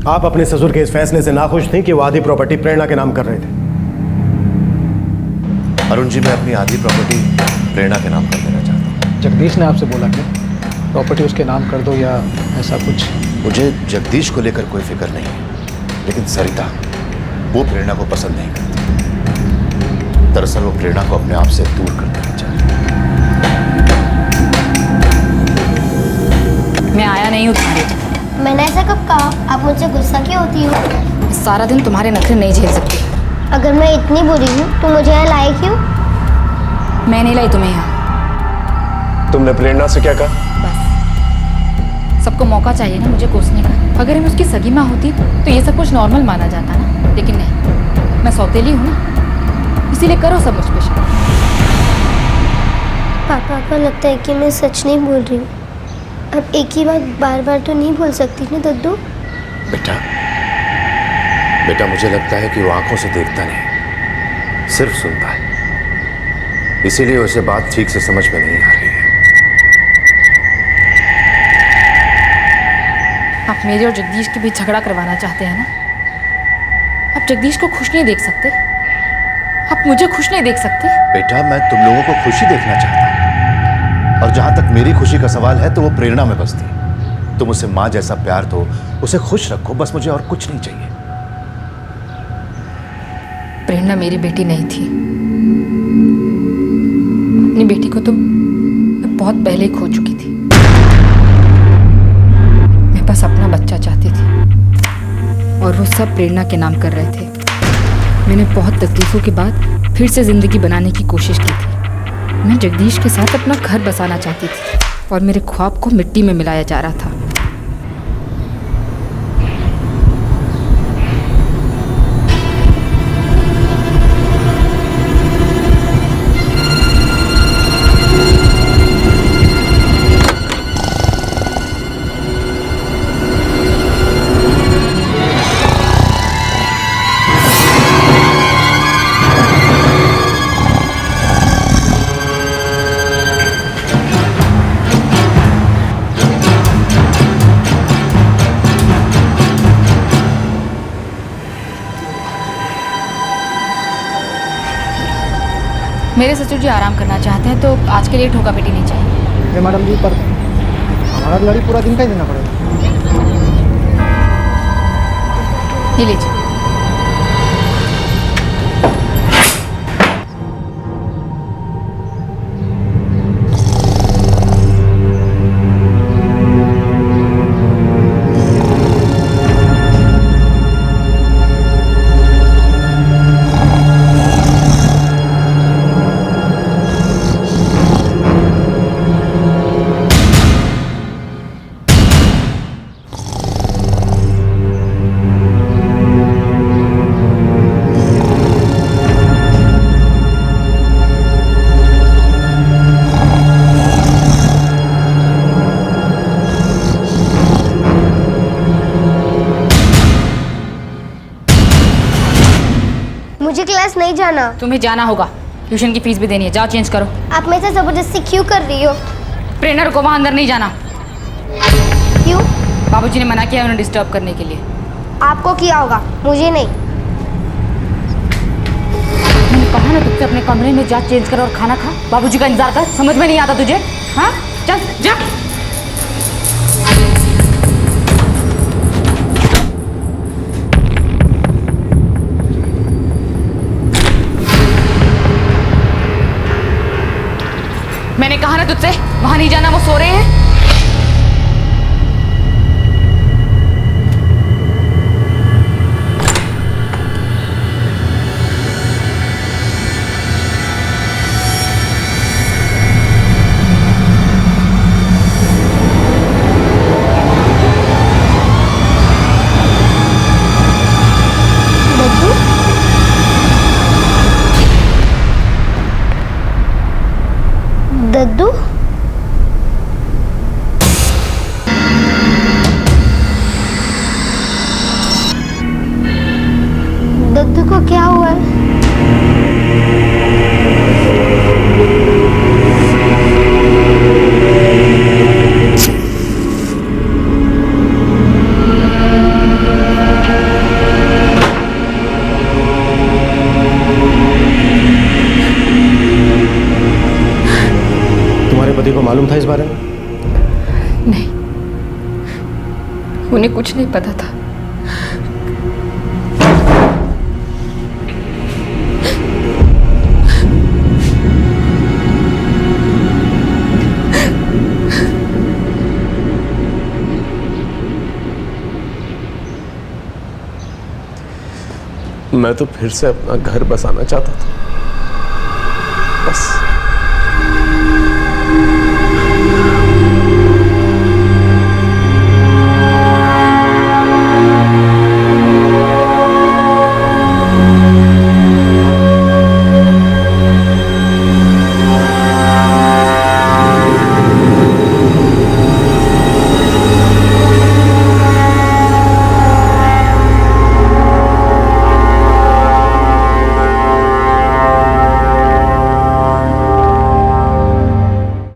आप अपने ससुर के इस फैसले से नाखुश थी कि वो आधी प्रॉपर्टी प्रेरणा के नाम कर रहे थे। अरुण जी, मैं अपनी आधी प्रॉपर्टी प्रेरणा के नाम कर देना चाहता हूँ। जगदीश ने आपसे बोला क्या प्रॉपर्टी उसके नाम कर दो या ऐसा कुछ? मुझे जगदीश को लेकर कोई फिक्र नहीं है, लेकिन सरिता वो प्रेरणा को पसंद नहीं करती। दरअसल वो प्रेरणा को अपने आप से दूर कर देना चाहती है। मैं आया नहीं हूँ तुम्हारे। मैंने ऐसा कब कहा? आप मुझसे गुस्सा क्यों होती हो? सारा दिन तुम्हारे नखरे नहीं झेल सकती। अगर मैं इतनी बुरी हूँ तो मुझे यहाँ लाए क्यों? मैं नहीं लाई तुम्हें यहाँ। तुमने प्रेरणा से क्या कहा? सबको मौका चाहिए ना मुझे कोसने का। अगर मैं उसकी सगी माँ होती तो ये सब कुछ नॉर्मल माना जाता ना, लेकिन नहीं, मैं सौतेली हूँ ना, इसीलिए करो सब मुझ पे शक। पापा को लगता है कि मैं सच नहीं बोल रही हूँ। अब एक ही बात बार बार तो नहीं बोल सकती ना दद्दू। बेटा मुझे लगता है कि वो आंखों से देखता नहीं, सिर्फ सुनता है, इसीलिए उसे बात ठीक से समझ में नहीं आ रही है। आप मेरे और जगदीश के बीच झगड़ा करवाना चाहते हैं ना? आप जगदीश को खुश नहीं देख सकते? आप मुझे खुश नहीं देख सकते? बेटा मैं तुम लोगों को खुशी देखना चाहता हूं, और जहां तक मेरी खुशी का सवाल है तो वो प्रेरणा में बसती। तुम उसे मां जैसा प्यार दो, उसे खुश रखो, बस मुझे और कुछ नहीं चाहिए। प्रेरणा मेरी बेटी नहीं थी। अपनी बेटी को तो मैं बहुत पहले ही खो चुकी थी। मैं बस अपना बच्चा चाहती थी और वो सब प्रेरणा के नाम कर रहे थे। मैंने बहुत तकलीफों के बाद फिर से जिंदगी बनाने की कोशिश की थी। मैं जगदीश के साथ अपना घर बसाना चाहती थी और मेरे ख्वाब को मिट्टी में मिलाया जा रहा था। मेरे ससुर जी आराम करना चाहते हैं तो आज के लिए ठोका पेटी नहीं चाहिए। मैडम जी, पर हमारा लड़ी पूरा दिन का ही देना पड़ेगा। ये लीजिए। क्लास नहीं जाना। तुम्हें जाना होगा, ट्यूशन की फीस भी देनी है। जाओ चेंज करो। आप मेरे से जबरदस्ती क्यों कर रही हो? ट्रेनर को वहाँ अंदर नहीं जाना। क्यों? बाबूजी ने मना किया उन्हें डिस्टर्ब करने के लिए। आपको किया होगा, मुझे नहीं। मैंने कहा ना तुझसे अपने कमरे में जा, चेंज कर और खाना खा। बाबूजी का इंतजार कर। समझ में नहीं आता तुझे? हाँ, चल जा। मैंने कहा ना तुझसे वहां नहीं जाना, वो सो रहे हैं। दद्दू? दद्दू को क्या हुआ है? पति को मालूम था इस बारे में? नहीं, उन्हें कुछ नहीं पता था। मैं तो फिर से अपना घर बसाना चाहता था, बस।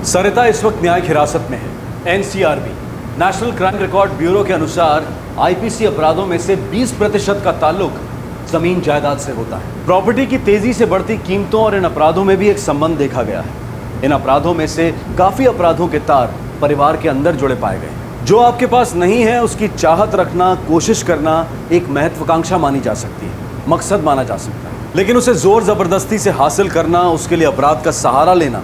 सरिता इस वक्त न्यायिक हिरासत में है। NCRB national crime record bureau के अनुसार आईपीसी अपराधों में से 20% का ताल्लुक जमीन जायदाद से होता है। प्रॉपर्टी की तेजी से बढ़ती कीमतों और इन अपराधों में भी एक संबंध देखा गया है। इन अपराधों में से काफी अपराधों के तार परिवार के अंदर जुड़े पाए गए। जो आपके पास नहीं है उसकी चाहत रखना, कोशिश करना एक महत्वाकांक्षा मानी जा सकती है, मकसद माना जा सकता है, लेकिन उसे जोर जबरदस्ती से हासिल करना, उसके लिए अपराध का सहारा लेना,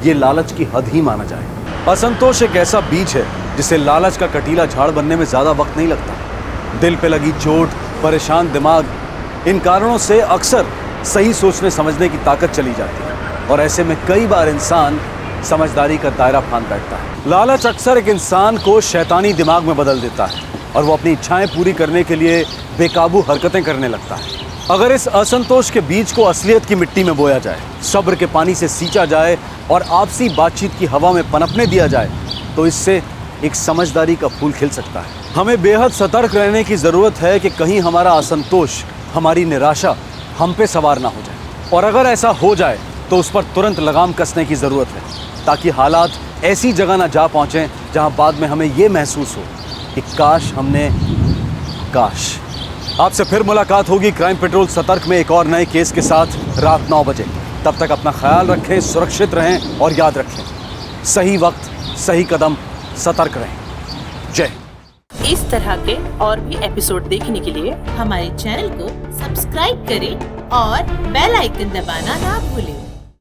ये लालच की हद ही माना जाए। असंतोष एक ऐसा बीज है जिसे लालच का कटीला झाड़ बनने में ज्यादा वक्त नहीं लगता। दिल पे लगी चोट, परेशान दिमाग, इन कारणों से अक्सर सही सोचने समझने की ताकत चली जाती है और ऐसे में कई बार इंसान समझदारी का दायरा फांद बैठता है। लालच अक्सर एक इंसान को शैतानी दिमाग में बदल देता है और वो अपनी इच्छाएं पूरी करने के लिए बेकाबू हरकतें करने लगता है। अगर इस असंतोष के बीज को असलियत की मिट्टी में बोया जाए, सब्र के पानी से सींचा जाए और आपसी बातचीत की हवा में पनपने दिया जाए तो इससे एक समझदारी का फूल खिल सकता है। हमें बेहद सतर्क रहने की ज़रूरत है कि कहीं हमारा असंतोष, हमारी निराशा हम पे सवार ना हो जाए, और अगर ऐसा हो जाए तो उस पर तुरंत लगाम कसने की ज़रूरत है ताकि हालात ऐसी जगह ना जा पहुँचें जहाँ बाद में हमें ये महसूस हो कि काश। आपसे फिर मुलाकात होगी क्राइम पेट्रोल सतर्क में एक और नए केस के साथ रात 9 बजे। तब तक अपना ख्याल रखें, सुरक्षित रहें और याद रखें, सही वक्त, सही कदम, सतर्क रहें। जय। इस तरह के और भी एपिसोड देखने के लिए हमारे चैनल को सब्सक्राइब करें और बेल आइकन दबाना ना भूलें।